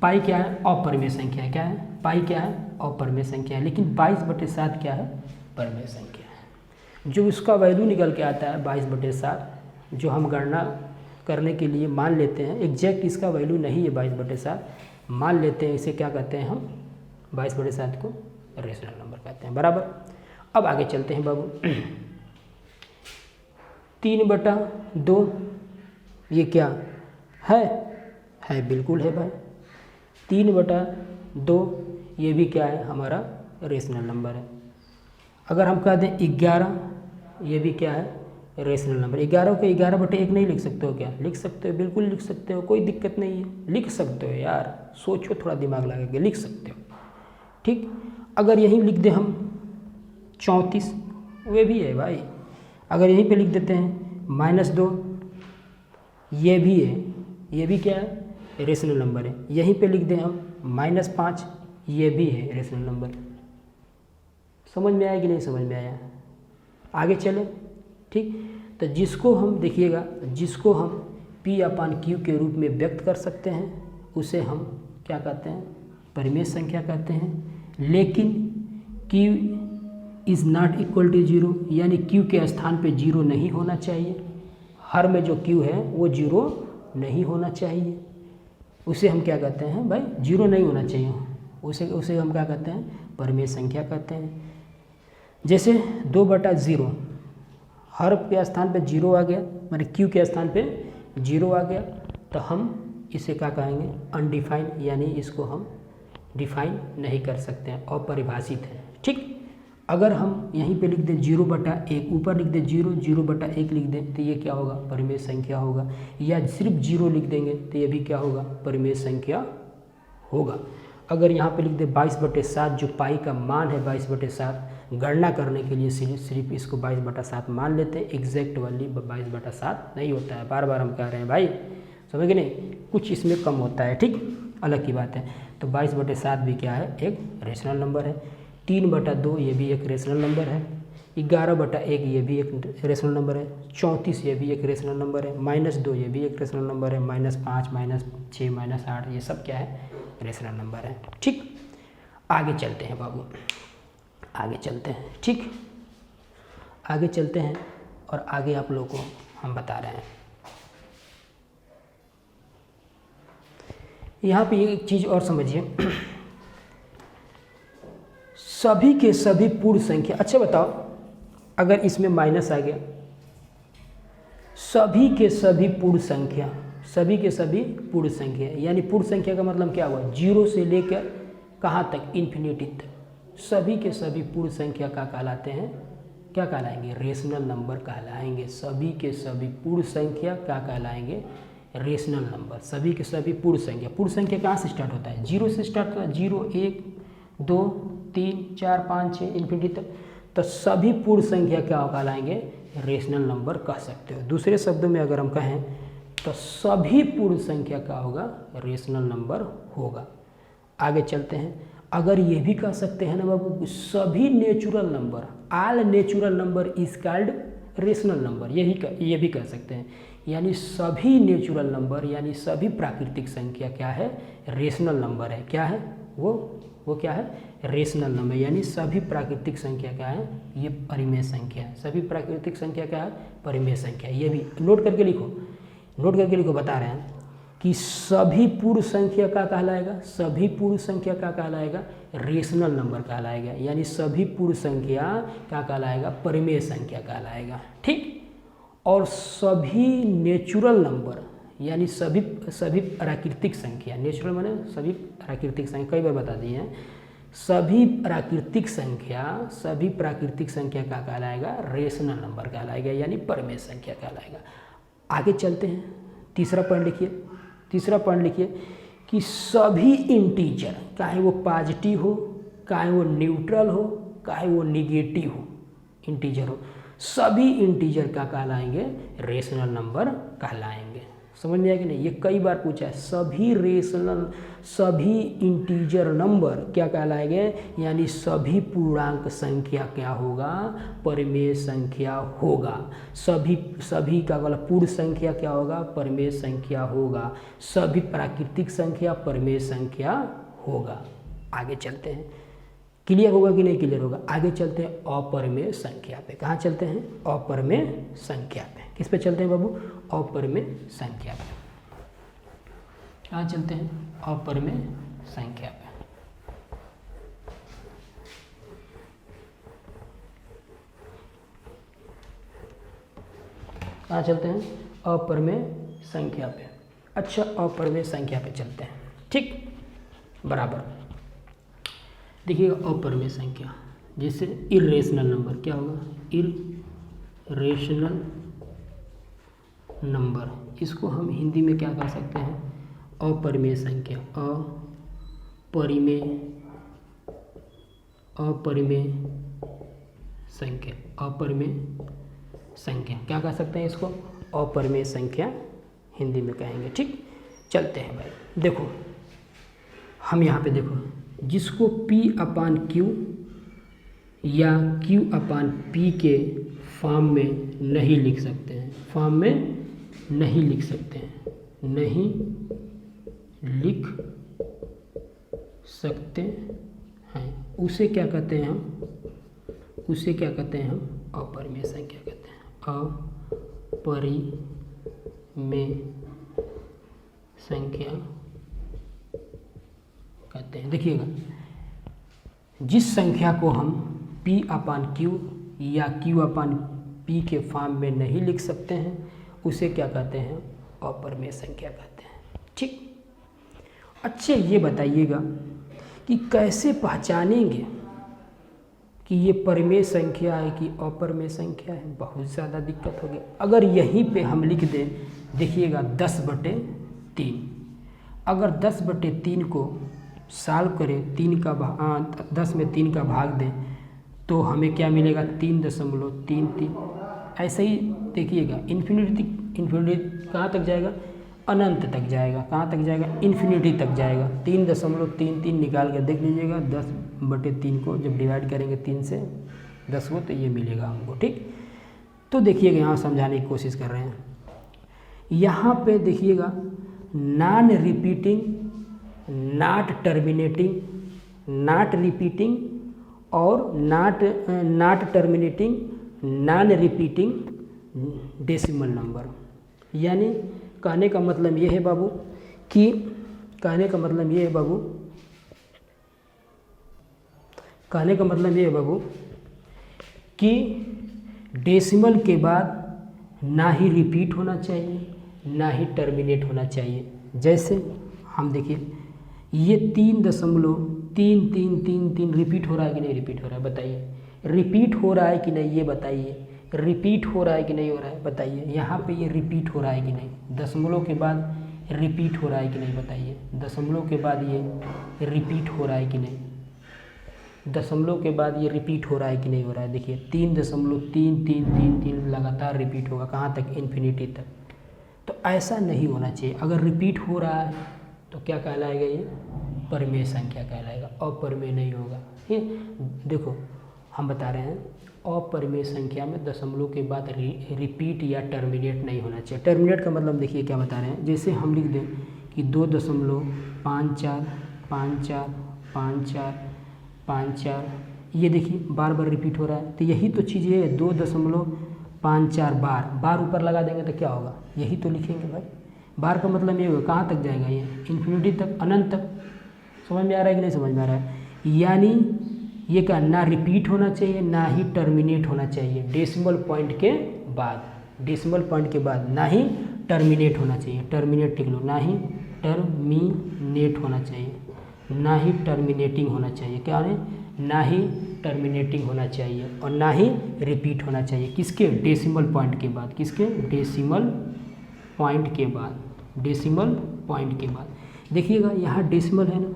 पाई क्या है? अपरिमेय संख्या। क्या है? पाई क्या है? अपरिमेय संख्या है। लेकिन 22/7 क्या है? परिमेय संख्या है। जो इसका वैल्यू निकल के आता है 22/7, जो हम गणना करने के लिए मान लेते हैं, एग्जैक्ट इसका वैल्यू नहीं है 22/7, मान लेते हैं, इसे क्या कहते हैं हम? 22/7 को रेशनल नंबर कहते हैं, बराबर। अब आगे चलते हैं बाबू। 3/2 ये क्या है? बिल्कुल है भाई। 3/2 ये भी क्या है? हमारा रेशनल नंबर है। अगर हम कह दें 11, ये भी क्या है? Rational number. 11 को 11/1 नहीं लिख सकते हो क्या? लिख सकते हो, बिल्कुल लिख सकते हो, कोई दिक्कत नहीं है, लिख सकते हो यार, सोचो, थोड़ा दिमाग लगा के लिख सकते हो। ठीक, अगर यहीं लिख दें हम 34, वे भी है भाई। अगर यहीं पे लिख देते हैं -2, ये भी है, ये भी क्या है? रेशनल नंबर है। यहीं पे लिख दें हम -5, ये भी है रेशनल नंबर। समझ में आया कि नहीं समझ में आया? आगे चले। ठीक, तो जिसको हम देखिएगा, जिसको हम P/Q के रूप में व्यक्त कर सकते हैं उसे हम क्या कहते हैं? परिमेय संख्या कहते हैं। लेकिन Q is not equal to 0, यानी Q के स्थान पे 0 नहीं होना चाहिए। हर में जो Q है वो 0 नहीं होना चाहिए। उसे हम क्या कहते हैं भाई? 0 नहीं होना चाहिए, उसे हम क्या कहते हैं? परिमेय संख्या कहते हैं। जैसे 2/0, हर के स्थान पे 0 आ गया, माने Q के स्थान पे 0 आ गया, तो हम इसे क्या कहेंगे? अनडिफाइन, यानी इसको हम डिफाइन नहीं कर सकते हैं, अपरिभाषित है। ठीक, अगर हम यहीं पे लिख दें 0/1, ऊपर लिख दें 0/1 लिख दें, तो ये क्या होगा? परिमेय संख्या होगा। या सिर्फ 0 लिख देंगे तो ये भी क्या होगा? परिमेय संख्या होगा। अगर यहाँ पे लिख दें 22/7, जो पाई का मान है 22/7, गणना करने के लिए सिर्फ इसको 22/7 मान लेते हैं, एग्जैक्ट वैल्यू 22/7 नहीं होता है। बार बार हम कह रहे हैं भाई, समझ गए नहीं? कुछ इसमें कम होता है, ठीक, अलग की बात है। तो 22/7 भी क्या है? एक रेशनल नंबर है। 3/2 ये भी एक रेशनल नंबर है। 11/1 ये भी एक रेशनल नंबर है। 34 ये भी एक रेशनल नंबर है। -2 ये भी एक रेशनल नंबर है। -5, -6, -8 ये सब क्या है? रेशनल नंबर है। ठीक, आगे चलते हैं बाबू, आगे चलते हैं। ठीक, आगे चलते हैं और आगे आप लोगों को हम बता रहे हैं। यहाँ पे एक चीज़ और समझिए, सभी के सभी पूर्ण संख्या। अच्छा बताओ, अगर इसमें माइनस आ गया, सभी के सभी पूर्ण संख्या, सभी के सभी पूर्ण संख्या, यानी पूर्ण संख्या का मतलब क्या हुआ? 0 से लेकर कहाँ तक, इन्फिनिटी तक। सभी के सभी पूर्ण संख्या का कहलाते हैं, क्या कहलाएंगे, रेशनल नंबर कहलाएंगे। सभी के सभी पूर्ण संख्या क्या कहलाएंगे, रेशनल नंबर। सभी के सभी पूर्ण संख्या कहाँ से स्टार्ट होता है, 0 से स्टार्ट होता है, 0 1 2 3 4 5 6 इन्फिनिटी तक। तो सभी पूर्ण संख्या क्या कहलाएंगे, रेशनल नंबर कह सकते हो। दूसरे शब्दों में अगर हम कहें तो सभी पूर्ण संख्या का होगा, रेशनल नंबर होगा। आगे चलते हैं। अगर ये भी कह सकते हैं ना बाबू, सभी natural number, all natural number is called rational number, ये भी कह सकते हैं। यानी सभी नेचुरल नंबर यानी सभी प्राकृतिक संख्या क्या है, रेशनल नंबर है। क्या है वो क्या है, रेशनल नंबर। यानी सभी प्राकृतिक संख्या क्या है, ये परिमेय संख्या है। सभी प्राकृतिक संख्या क्या है, परिमेय संख्या। ये भी नोट करके लिखो, बता रहे हैं कि सभी पूर्ण संख्या का कहलाएगा, सभी पूर्ण संख्या का कहलाएगा, रेशनल नंबर कहलाएगा। यानी सभी पूर्ण संख्या क्या कहलाएगा, परिमेय संख्या कहलाएगा। ठीक। और सभी नेचुरल नंबर यानी सभी प्राकृतिक संख्या, नेचुरल माने सभी प्राकृतिक संख्या, कई बार बता दिए हैं। सभी प्राकृतिक संख्या का कहलाएगा, रेशनल नंबर कहलाएगा, यानी परिमेय संख्या कहलाएगा। आगे चलते हैं। तीसरा पॉइंट लिखिए कि सभी इंटीजर, चाहे वो पॉजिटिव हो, चाहे वो न्यूट्रल हो, चाहे वो निगेटिव हो, इंटीजर हो, सभी इंटीजर का कहलाएंगे, रेशनल नंबर कहलाएंगे। समझ में आया कि नहीं, ये कई बार पूछा है। सभी इंटीजर नंबर क्या कहलाएंगे, यानी सभी पूर्णांक संख्या क्या होगा, परिमेय संख्या होगा। सभी का मतलब पूर्ण संख्या क्या होगा, परिमेय संख्या होगा। सभी प्राकृतिक संख्या परिमेय संख्या होगा। आगे चलते हैं। क्लियर होगा कि नहीं क्लियर होगा। आगे चलते हैं अपरिमेय संख्या पे। कहाँ चलते हैं, अपरिमेय संख्या पे। किस पे चलते हैं बाबू, अपरिमेय संख्या पे। कहाँ चलते हैं, अपरिमेय संख्या पे। कहाँ चलते हैं, अपरिमेय संख्या पे। अच्छा, अपरिमेय संख्या पे चलते हैं। ठीक, बराबर। देखिएगा अपरिमेय संख्या, जैसे इरेशनल नंबर क्या होगा, इरेशनल नंबर, इसको हम हिंदी में क्या कह सकते हैं, अपरिमेय संख्या। अपरिमेय संख्या क्या कह सकते हैं इसको, अपरिमेय संख्या हिंदी में कहेंगे। ठीक, चलते हैं भाई। देखो हम यहाँ पे देखो, जिसको P/Q या Q/P के फॉर्म में नहीं लिख सकते हैं, नहीं लिख सकते हैं, उसे क्या कहते हैं हम, अपरिमेय संख्या कहते हैं। अपरिमेय संख्या कहते हैं। देखिएगा, जिस संख्या को हम P/Q या Q/P के फॉर्म में नहीं लिख सकते हैं, उसे क्या कहते हैं, अपरिमेय संख्या कहते हैं। ठीक। अच्छा, ये बताइएगा कि कैसे पहचानेंगे कि ये परिमेय संख्या है कि अपरिमेय संख्या है। बहुत ज़्यादा दिक्कत होगी। अगर यहीं पे हम लिख दें, देखिएगा 10/3, अगर 10/3 को सॉल्व करें, 10 में 3 का भाग दें, तो हमें क्या मिलेगा, 3.33। ऐसे ही देखिएगा, इन्फिनिटी कहाँ तक जाएगा, अनंत तक जाएगा। कहाँ तक जाएगा, इन्फिनिटी तक जाएगा। 3.33 निकाल कर देख लीजिएगा। 10/3 को जब डिवाइड करेंगे 3 से 10 को, तो ये मिलेगा हमको। ठीक, तो देखिएगा, यहाँ समझाने की कोशिश कर रहे हैं। यहाँ पे देखिएगा, non repeating, not terminating, not repeating और not terminating, non repeating decimal number. यानी कहने का मतलब ये है बाबू कि डेसिमल के बाद ना ही रिपीट होना चाहिए, ना ही टर्मिनेट होना चाहिए। जैसे हम देखिए, ये तीन तीन तीन तीन रिपीट हो रहा है कि नहीं रिपीट हो रहा है बताइए, रिपीट हो रहा है कि नहीं ये बताइए, रिपीट हो रहा है कि नहीं हो रहा है बताइए, यहाँ पे ये रिपीट हो रहा है कि नहीं, दशमलव के बाद रिपीट हो रहा है कि नहीं बताइए, दशमलव के बाद ये रिपीट हो रहा है कि नहीं, दशमलव के बाद ये रिपीट हो रहा है कि नहीं हो रहा है। देखिए 3.333 लगातार रिपीट होगा, कहाँ तक, इन्फिनिटी तक। तो ऐसा नहीं होना चाहिए। अगर रिपीट हो रहा है तो क्या कहलाएगा, ये परिमेय संख्या कहलाएगा, अपरिमेय नहीं होगा। ये देखो हम बता रहे हैं अपरिमेय संख्या में दशमलव के बाद रिपीट या टर्मिनेट नहीं होना चाहिए। टर्मिनेट का मतलब देखिए क्या बता रहे हैं, जैसे हम लिख दें कि 2.545454, ये देखिए बार बार रिपीट हो रहा है। तो यही तो चीज़ है, 2.54 बार ऊपर लगा देंगे तो क्या होगा, यही तो लिखेंगे भाई। बार का मतलब ये होगा कहाँ तक जाएगा, ये इन्फिनिटी तक, अनंत तक। समझ में आ रहा है कि नहीं समझ में आ रहा है। यानी ये का ना रिपीट होना चाहिए ना ही टर्मिनेट होना चाहिए डेसिमल पॉइंट के बाद, डेसिमल पॉइंट के बाद ना ही टर्मिनेट होना चाहिए। टर्मिनेट लिख लो, ना ही टर्मिनेट होना चाहिए, ना ही टर्मिनेटिंग होना चाहिए। क्या है, ना ही टर्मिनेटिंग होना चाहिए और ना ही रिपीट होना चाहिए। किसके, डेसिमल पॉइंट के बाद, किसके, डेसिमल पॉइंट के बाद, डेसिमल पॉइंट के बाद। देखिएगा यहाँ डेसिमल है ना,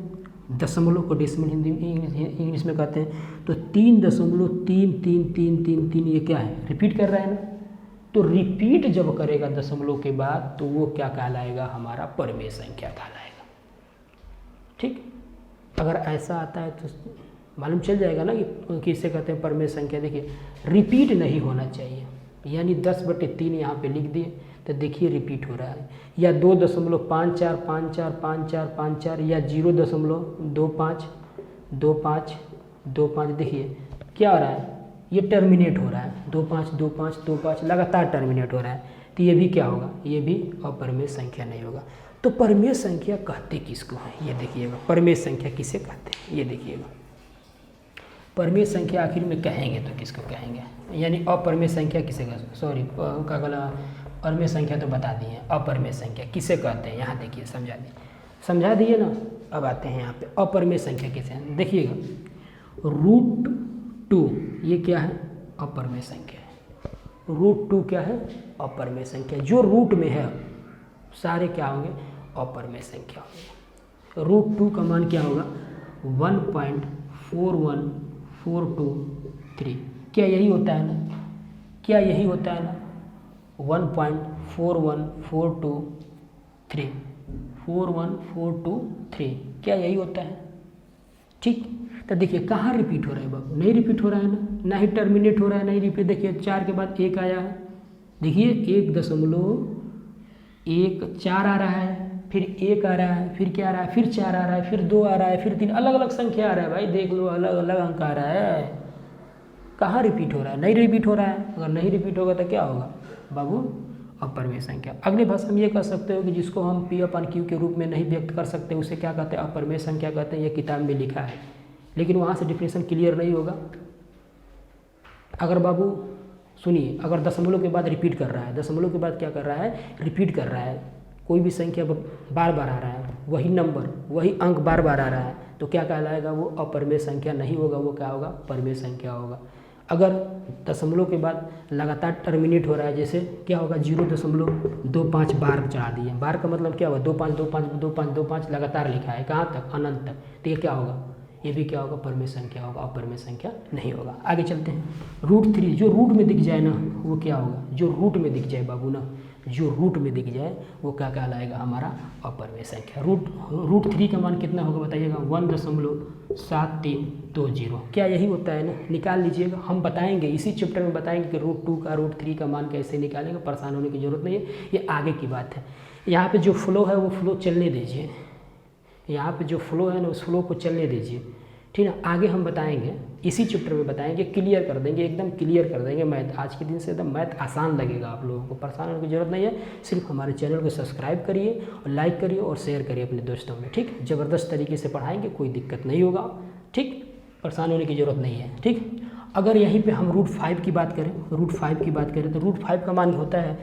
दशमलव को डेसिमल हिंदी इंग्लिश में कहते हैं। तो 3.3333 ये क्या है, रिपीट कर रहा है ना। तो रिपीट जब करेगा दशमलव के बाद तो वो क्या कहलाएगा, हमारा परिमेय संख्या कहलाएगा। ठीक, अगर ऐसा आता है तो मालूम चल जाएगा ना कि किसे कहते हैं परिमेय संख्या। देखिए रिपीट नहीं होना चाहिए, यानी 10/3 यहाँ पे लिख दिए तो देखिए रिपीट हो रहा है, या 2.545454 या 0.252525 देखिए क्या हो रहा है, ये टर्मिनेट हो रहा है, 252525 लगातार टर्मिनेट हो रहा है। तो ये भी क्या होगा, ये भी अपरिमेय संख्या नहीं होगा। तो परिमेय संख्या कहते किसको हैं, ये देखिएगा। परिमेय संख्या किसे कहते हैं, ये देखिएगा। परिमेय संख्या आखिर में कहेंगे तो किसको कहेंगे, यानी अपरिमेय संख्या किसे, सॉरी क्या कहला, परिमेय संख्या तो बता दिए, अपरिमेय संख्या किसे कहते हैं, यहाँ देखिए समझा दिए ना। अब आते हैं यहाँ पे अपरिमेय संख्या किसे हैं। देखिएगा √2 ये क्या है, अपरिमेय संख्या है। √2 क्या है, अपरिमेय संख्या। जो रूट में है सारे क्या होंगे, अपरिमेय संख्या होंगे। √2 का मान क्या होगा, 1.41423। क्या यही होता है ना, क्या यही होता है ना, 1.41423 41423 क्या यही होता है। ठीक, तो देखिए कहाँ रिपीट हो रहा है बाबू, नहीं रिपीट हो रहा है ना ही टर्मिनेट हो रहा है, नहीं रिपीट। देखिए 4 के बाद 1 आया है, देखिए 1.14 आ रहा है, फिर 1 आ रहा है, फिर क्या आ रहा है, फिर 4 आ रहा है, फिर 2 आ रहा है, फिर 3, अलग अलग संख्या आ रहा है भाई, देख लो अलग अलग अंक आ रहा है। कहाँ रिपीट हो रहा है, नहीं रिपीट हो रहा है। अगर नहीं रिपीट होगा तो क्या होगा बाबू, अपरिमेय संख्या। अगली भाषा में ये कह सकते हो कि जिसको हम P/Q के रूप में नहीं व्यक्त कर सकते उसे क्या कहते हैं, अपरिमेय संख्या कहते हैं। ये किताब में लिखा है, लेकिन वहाँ से डिफिनेशन क्लियर नहीं होगा। अगर बाबू सुनिए, अगर दशमलव के बाद रिपीट कर रहा है, दशमलव के बाद क्या कर रहा है, रिपीट कर रहा है, कोई भी संख्या बार बार आ रहा है, वही नंबर वही अंक बार बार आ रहा है, तो क्या कहलाएगा, वो अपरिमेय संख्या नहीं होगा, वो क्या होगा, परिमेय संख्या होगा। अगर दशमलव के बाद लगातार टर्मिनेट हो रहा है, जैसे क्या होगा, 0.25 बार चढ़ा दिए। बार का मतलब क्या होगा, 25252525 लगातार लिखा है, कहाँ तक, अनंत तक। तो ये क्या होगा, ये भी क्या होगा, परिमेय संख्या होगा, अपरिमेय संख्या नहीं होगा। आगे चलते हैं। √3 जो रूट में दिख जाए ना, वो क्या होगा, जो रूट में दिख जाए बाबू ना, जो रूट में दिख जाए वो क्या कहलाएगा, हमारा अपरिमेय संख्या। √3 का मान कितना होगा बताइएगा, 1.7320। क्या यही होता है ना, निकाल लीजिएगा। हम बताएंगे इसी चैप्टर में बताएंगे कि √2 का √3 का मान कैसे निकालेंगे, परेशान होने की जरूरत नहीं है, ये आगे की बात है। यहाँ पे जो फ्लो है वो फ्लो चलने दीजिए, यहाँ पे जो फ्लो है ना उस फ्लो को चलने दीजिए, ठीक है। आगे हम बताएंगे, इसी चैप्टर में बताएंगे, क्लियर कर देंगे, एकदम क्लियर कर देंगे मैथ। आज के दिन से एकदम मैथ आसान लगेगा आप लोगों को, परेशान होने की जरूरत नहीं है। सिर्फ हमारे चैनल को सब्सक्राइब करिए और लाइक करिए और शेयर करिए अपने दोस्तों में, ठीक। ज़बरदस्त तरीके से पढ़ाएंगे, कोई दिक्कत नहीं होगा, ठीक, परेशान होने की ज़रूरत नहीं है, ठीक। अगर यहीं पर हम √5 की बात करें, √5 की बात करें तो √5 का मान होता है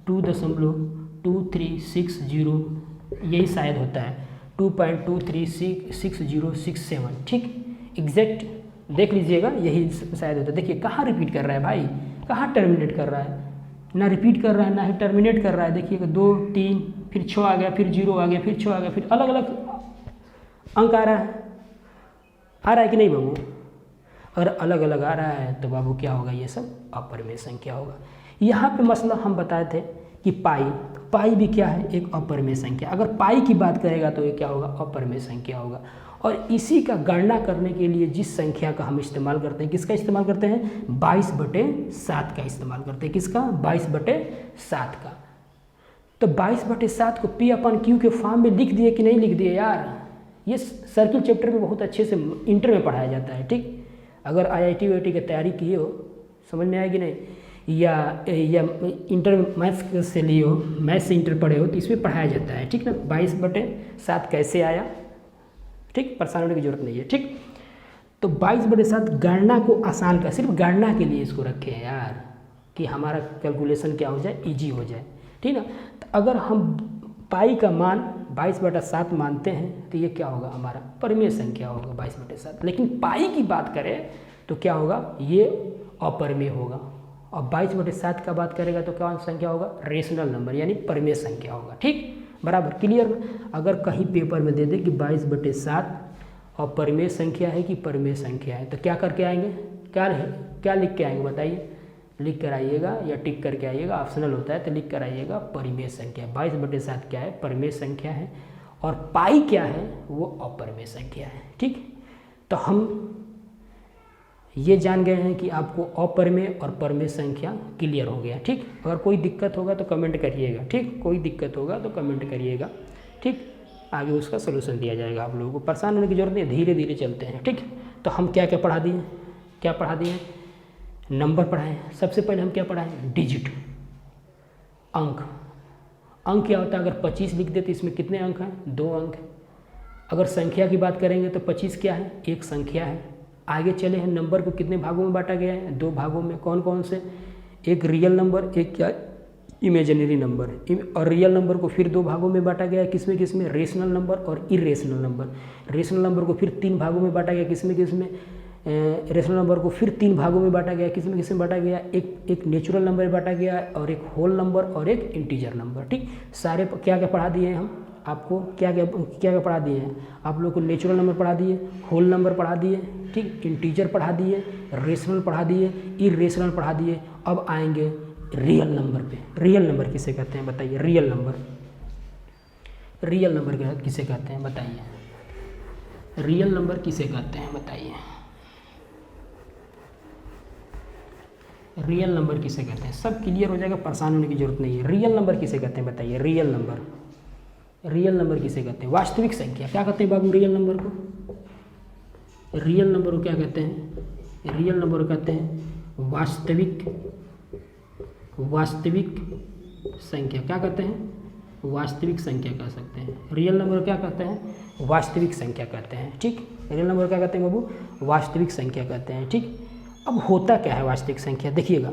2.2360, यही शायद होता है 2.2366067, ठीक, एग्जैक्ट देख लीजिएगा, यही शायद होता है। देखिए कहाँ रिपीट कर रहा है भाई, कहाँ टर्मिनेट कर रहा है, ना रिपीट कर रहा है ना ही टर्मिनेट कर रहा है। देखिएगा 2 3 फिर 6 आ गया, फिर 0 आ गया, फिर 6 आ गया, फिर अलग अलग अंक आ रहा है कि नहीं बाबू? अगर अलग अलग आ रहा है तो बाबू क्या होगा, ये सब अपरिमेय संख्या होगा। यहाँ पे मसला हम बताए थे कि पाई भी क्या है, एक अपरिमेय संख्या। अगर पाई की बात करेगा तो ये क्या होगा, अपरिमेय संख्या होगा। और इसी का गणना करने के लिए जिस संख्या का हम इस्तेमाल करते हैं, किसका इस्तेमाल करते हैं, 22/7 का इस्तेमाल करते हैं। किसका, 22/7 का। तो 22/7 को P/Q के फॉर्म में लिख दिए कि नहीं लिख दिए यार? ये सर्किल चैप्टर में बहुत अच्छे से इंटर में पढ़ाया जाता है, ठीक। अगर IIT WIT की तैयारी किए हो, समझ में आएगी नहीं, या इंटर मैथ्स से लिए हो, मैथ्स से इंटर पढ़े हो, तो इसमें पढ़ाया जाता है, ठीक ना। 22/7 कैसे आया, ठीक, परेशान होने की जरूरत नहीं है, ठीक। तो 22/7 गणना को आसान कर, सिर्फ गणना के लिए इसको रखे हैं यार, कि हमारा कैलकुलेशन क्या हो जाए, ईजी हो जाए, ठीक ना। तो अगर हम पाई का मान 22/7 मानते हैं तो ये क्या होगा, हमारा परिमेय संख्या होगा 22/7। लेकिन पाई की बात करें तो क्या होगा, ये अपरिमेय होगा। और 22/7 का बात करेगा तो क्या संख्या होगा, रेशनल नंबर, यानी परिमेय संख्या होगा, ठीक, बराबर, क्लियर। अगर कहीं पेपर में दे दे कि 22/7 अपरिमेय संख्या है कि परिमेय संख्या है, तो क्या करके आएंगे, क्या लिख के आएंगे बताइए? लिख कर आइएगा या टिक करके आइएगा, ऑप्शनल होता है, तो लिख कर आइएगा परिमेय संख्या। 22/7 क्या है, परिमेय संख्या है, और पाई क्या है, वो अपरिमेय संख्या है, ठीक। तो हम ये जान गए हैं कि आपको अपरिमेय और परिमेय संख्या क्लियर हो गया, ठीक। अगर कोई दिक्कत होगा तो कमेंट करिएगा, ठीक, कोई दिक्कत होगा तो कमेंट करिएगा, ठीक, आगे उसका सोल्यूशन दिया जाएगा। आप लोगों को परेशान होने की जरूरत नहीं, धीरे धीरे चलते हैं, ठीक। तो हम क्या क्या पढ़ा दिए, नंबर पढ़ाएं। सबसे पहले हम क्या पढ़ाएं, डिजिट, अंक क्या होता है। अगर 25 लिख दे तो इसमें कितने अंक हैं, 2 अंक हैं। अगर संख्या की बात करेंगे तो 25 क्या है, एक संख्या है। आगे चले हैं, नंबर को कितने भागों में बांटा गया है, 2 भागों में। कौन कौन से, एक रियल नंबर, एक क्या, इमेजिनरी नंबर। और रियल नंबर को फिर 2 भागों में बांटा गया है, किसमें, रेशनल नंबर और इरेशनल नंबर। रेशनल नंबर को फिर 3 भागों में बांटा गया, किसमें, रेशनल नंबर को फिर 3 भागों में बांटा गया, किसमें बांटा गया, एक नेचुरल नंबर में बांटा गया, और एक होल नंबर और एक इंटीजर नंबर, ठीक। सारे क्या क्या पढ़ा दिए हैं हम आपको, क्या क्या पढ़ा दिए हैं आप लोग को, नेचुरल नंबर पढ़ा दिए, होल नंबर पढ़ा दिए, ठीक, इंटीजर पढ़ा दिए, रेशनल पढ़ा दिए, इरेशनल पढ़ा दिए। अब आएंगे रियल नंबर पे। रियल नंबर किसे कहते हैं बताइए, रियल नंबर किसे कहते हैं बताइए, रियल नंबर किसे कहते हैं बताइए, रियल नंबर किसे कहते हैं? सब क्लियर हो जाएगा, परेशान होने की जरूरत नहीं है। रियल नंबर किसे कहते हैं बताइए, रियल नंबर किसे कहते हैं? वास्तविक संख्या। क्या कहते हैं बाबू रियल नंबर को? रियल नंबर को क्या कहते हैं? रियल नंबर को कहते हैं वास्तविक संख्या। क्या कहते हैं? वास्तविक संख्या कह सकते हैं। रियल नंबर को क्या कहते हैं? वास्तविक संख्या कहते हैं, ठीक। रियल नंबर क्या कहते हैं बाबू? वास्तविक संख्या कहते हैं, ठीक। अब होता क्या है वास्तविक संख्या, देखिएगा,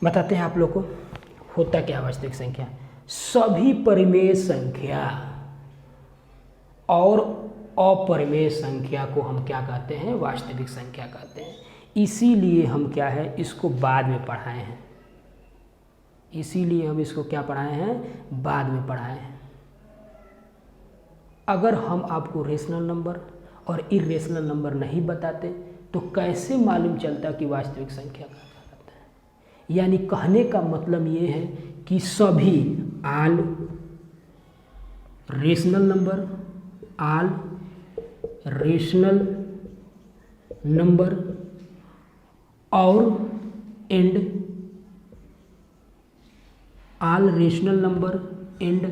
बताते हैं आप लोग को होता क्या है वास्तविक संख्या। सभी परिमेय संख्या और अपरिमेय संख्या को हम क्या कहते हैं? वास्तविक संख्या कहते हैं। इसीलिए हम क्या है, इसको बाद में पढ़ाए हैं। इसीलिए हम इसको क्या पढ़ाए हैं? बाद में पढ़ाए हैं। अगर हम आपको रेशनल नंबर और इरेशनल नंबर नहीं बताते तो कैसे मालूम चलता कि वास्तविक संख्या का कहता है? यानी कहने का मतलब ये है कि सभी आल रेशनल नंबर, आल रेशनल नंबर और and all rational number and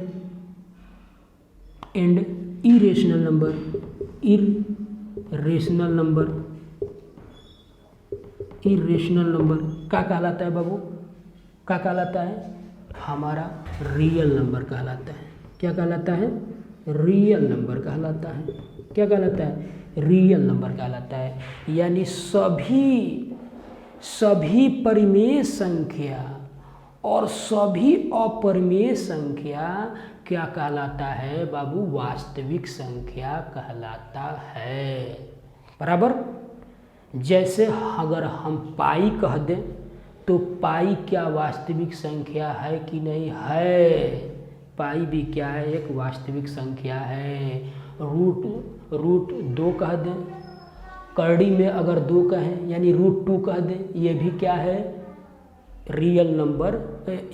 irrational number, irrational number क्या कहलाता है बाबू? क्या कहलाता है? हमारा रियल नंबर कहलाता है। क्या कहलाता है? रियल नंबर कहलाता है। क्या कहलाता है? रियल नंबर कहलाता है। यानी सभी परिमेय संख्या और सभी अपरिमेय संख्या क्या कहलाता है बाबू? वास्तविक संख्या कहलाता है। बराबर। जैसे अगर हम पाई कह दें तो पाई क्या वास्तविक संख्या है कि नहीं है? पाई भी क्या है? एक वास्तविक संख्या है। रूट 2 कह दें, करड़ी में अगर 2 कहें यानी √2 कह दें, ये भी क्या है? Real number.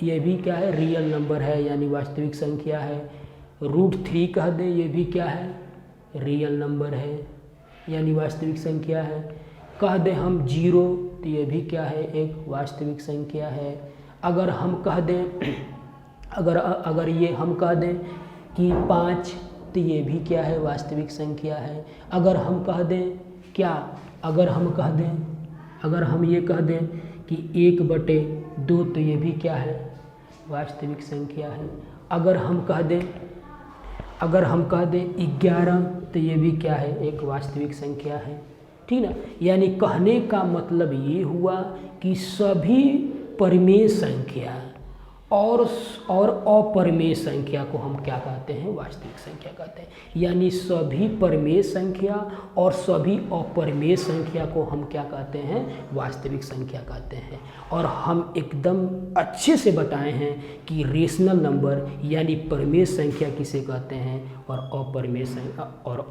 ये भी क्या है? रियल नंबर है यानी वास्तविक संख्या है। √3 कह दें, ये भी क्या है? रियल नंबर है यानी वास्तविक संख्या है। कह दें हम 0 तो ये भी क्या है? एक वास्तविक संख्या है। अगर हम कह दें अगर ये हम कह दें कि 5 तो ये भी क्या है? वास्तविक संख्या है। अगर हम कह दें क्या? अगर हम ये कह दें कि 1/2 तो ये भी क्या है? वास्तविक संख्या है। अगर हम कह दें 11 तो ये भी क्या है? एक वास्तविक संख्या है। ठीक ना? यानी कहने का मतलब ये हुआ कि सभी परिमेय संख्या और अपरिमेय संख्या को हम क्या कहते हैं? वास्तविक संख्या कहते हैं। यानी सभी परिमेय संख्या और सभी अपरिमेय संख्या को हम क्या कहते हैं? वास्तविक संख्या कहते हैं। और हम एकदम अच्छे से बताए हैं कि रेशनल नंबर यानी परिमेय संख्या किसे कहते हैं और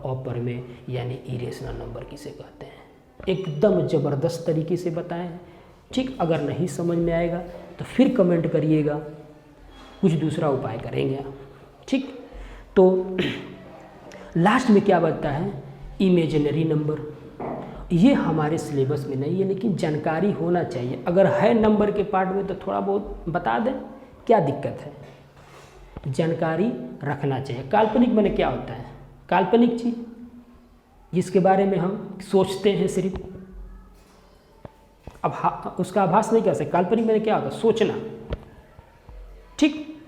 अपरिमेय यानी इरेशनल नंबर किसे कहते हैं। एकदम ज़बरदस्त तरीके से बताए हैं। ठीक, अगर नहीं समझ में आएगा तो फिर कमेंट करिएगा, कुछ दूसरा उपाय करेंगे। ठीक, तो लास्ट में क्या बचता है? Imaginary number. ये हमारे सिलेबस में नहीं है लेकिन जानकारी होना चाहिए। अगर है नंबर के पार्ट में तो थोड़ा बहुत बता दें, क्या दिक्कत है? जानकारी रखना चाहिए। काल्पनिक माने क्या होता है? काल्पनिक चीज़ जिसके बारे में हम सोचते हैं सिर्फ, अब उसका आभास नहीं कर सकते। काल्पनिक में क्या होता है? सोचना। ठीक,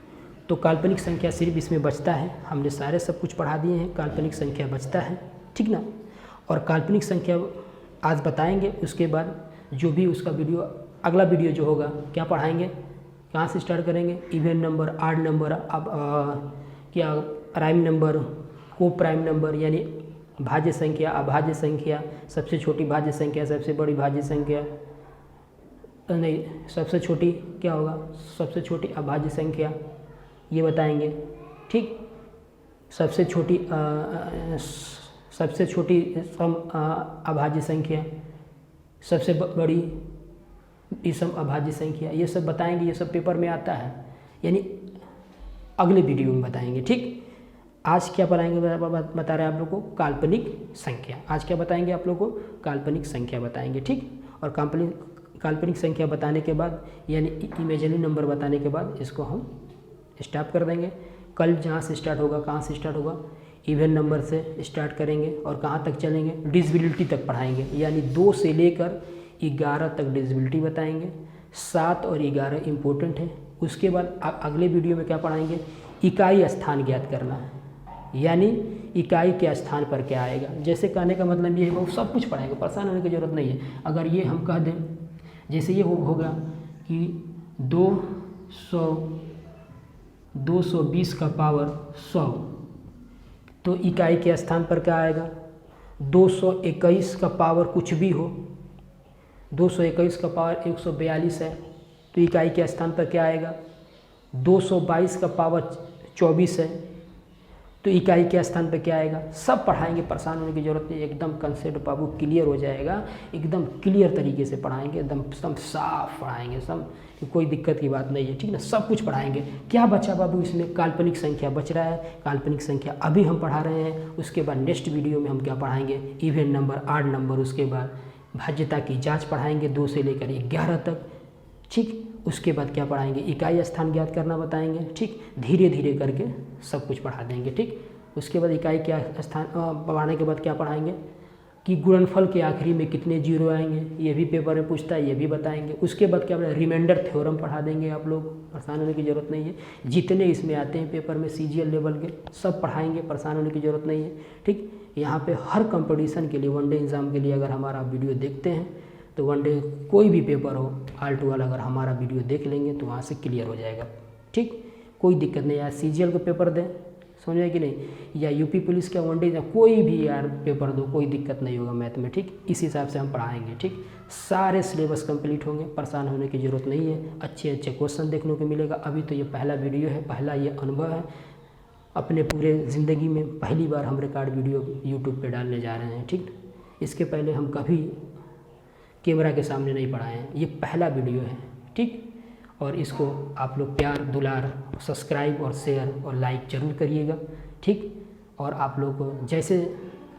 तो काल्पनिक संख्या सिर्फ इसमें बचता है। हमने सारे सब कुछ पढ़ा दिए हैं, काल्पनिक संख्या बचता है। ठीक ना? और काल्पनिक संख्या आज बताएंगे, उसके बाद जो भी उसका वीडियो, अगला वीडियो जो होगा क्या पढ़ाएंगे, कहाँ से स्टार्ट करेंगे? इवन नंबर, आड नंबर, अब क्या प्राइम नंबर, को प्राइम नंबर यानी भाज्य संख्या, अभाज्य संख्या, सबसे छोटी भाज्य संख्या, सबसे बड़ी भाज्य संख्या, नहीं सबसे छोटी क्या होगा? सबसे छोटी अभाज्य संख्या, ये बताएंगे। ठीक, सबसे छोटी सम अभाज्य संख्या, सबसे बड़ी विषम अभाज्य संख्या, ये सब बताएंगे। ये सब पेपर में आता है, यानी अगले वीडियो में बताएंगे। ठीक, आज क्या पढ़ाएंगे बता रहे हैं आप लोग को? काल्पनिक संख्या। आज क्या बताएंगे आप लोग को? काल्पनिक संख्या बताएंगे। ठीक, और काल्पनिक संख्या बताने के बाद यानी इमेजिनरी नंबर बताने के बाद इसको हम स्टॉप कर देंगे। कल जहाँ से स्टार्ट होगा, कहाँ से स्टार्ट होगा? इवन नंबर से स्टार्ट करेंगे और कहाँ तक चलेंगे? डिविजिबिलिटी तक पढ़ाएंगे, यानी 2 से लेकर 11 तक डिविजिबिलिटी बताएंगे। 7 और 11 इम्पोर्टेंट है। उसके बाद अगले वीडियो में क्या पढ़ाएंगे? इकाई स्थान ज्ञात करना है, यानी इकाई के स्थान पर क्या आएगा। जैसे कहने का मतलब ये है वो सब कुछ पढ़ाएंगे, परेशान होने की ज़रूरत नहीं है। अगर ये हम कह दें, जैसे ये होगा कि 220 का पावर 100, तो इकाई के स्थान पर क्या आएगा? 221 का पावर कुछ भी हो, 221 का पावर 142 है, तो इकाई के स्थान पर क्या आएगा? 222 का पावर 24 है, तो इकाई के स्थान पर क्या आएगा? सब पढ़ाएंगे, परेशान होने की ज़रूरत नहीं। एकदम कंसेप्ट बाबू क्लियर हो जाएगा, एकदम क्लियर तरीके से पढ़ाएंगे, एकदम साफ पढ़ाएंगे, सब कोई दिक्कत की बात नहीं है। ठीक ना? सब कुछ पढ़ाएंगे। क्या बचा बाबू इसमें? काल्पनिक संख्या बच रहा है। काल्पनिक संख्या अभी हम पढ़ा रहे हैं। उसके बाद नेक्स्ट वीडियो में हम क्या पढ़ाएंगे? इवन नंबर, आड नंबर, उसके बाद भाज्यता की जाँच पढ़ाएंगे 2 से लेकर 11 तक। ठीक, उसके बाद क्या पढ़ाएंगे? इकाई स्थान ज्ञात करना बताएंगे। ठीक, धीरे धीरे करके सब कुछ पढ़ा देंगे। ठीक, उसके बाद इकाई क्या स्थान पढ़ाने के बाद क्या पढ़ाएंगे कि गुणनफल के आखिरी में कितने जीरो आएंगे, ये भी पेपर में पूछता है, ये भी बताएंगे। उसके बाद क्या पढ़ा? रिमाइंडर थ्योरम पढ़ा देंगे। आप लोग परेशान होने की ज़रूरत नहीं है, जितने इसमें आते हैं पेपर में CGL लेवल के सब पढ़ाएंगे, परेशान होने की ज़रूरत नहीं है। ठीक, यहाँ पे हर कंपटीशन के लिए, वनडे एग्ज़ाम के लिए अगर हमारा वीडियो देखते हैं तो वनडे कोई भी पेपर हो, ऑल टू ऑल अगर हमारा वीडियो देख लेंगे तो वहाँ से क्लियर हो जाएगा। ठीक, कोई दिक्कत नहीं यार, CGL का पेपर दें, समझ में कि नहीं, या यूपी पुलिस का वनडे या कोई भी यार पेपर दो, कोई दिक्कत नहीं होगा मैथ में, ठीक। इस हिसाब से हम पढ़ाएंगे, ठीक। सारे सिलेबस कंप्लीट होंगे, परेशान होने की ज़रूरत नहीं है, अच्छे अच्छे क्वेश्चन देखने को मिलेगा। अभी तो ये पहला वीडियो है, पहला ये अनुभव है, अपने पूरे ज़िंदगी में पहली बार हम रिकॉर्ड वीडियो यूट्यूब पे डालने जा रहे हैं, ठीक। इसके पहले हम कभी कैमरा के सामने नहीं पढ़ाए हैं, ये पहला वीडियो है, ठीक। और इसको आप लोग प्यार दुलार, सब्सक्राइब और शेयर और लाइक ज़रूर करिएगा, ठीक। और आप लोग जैसे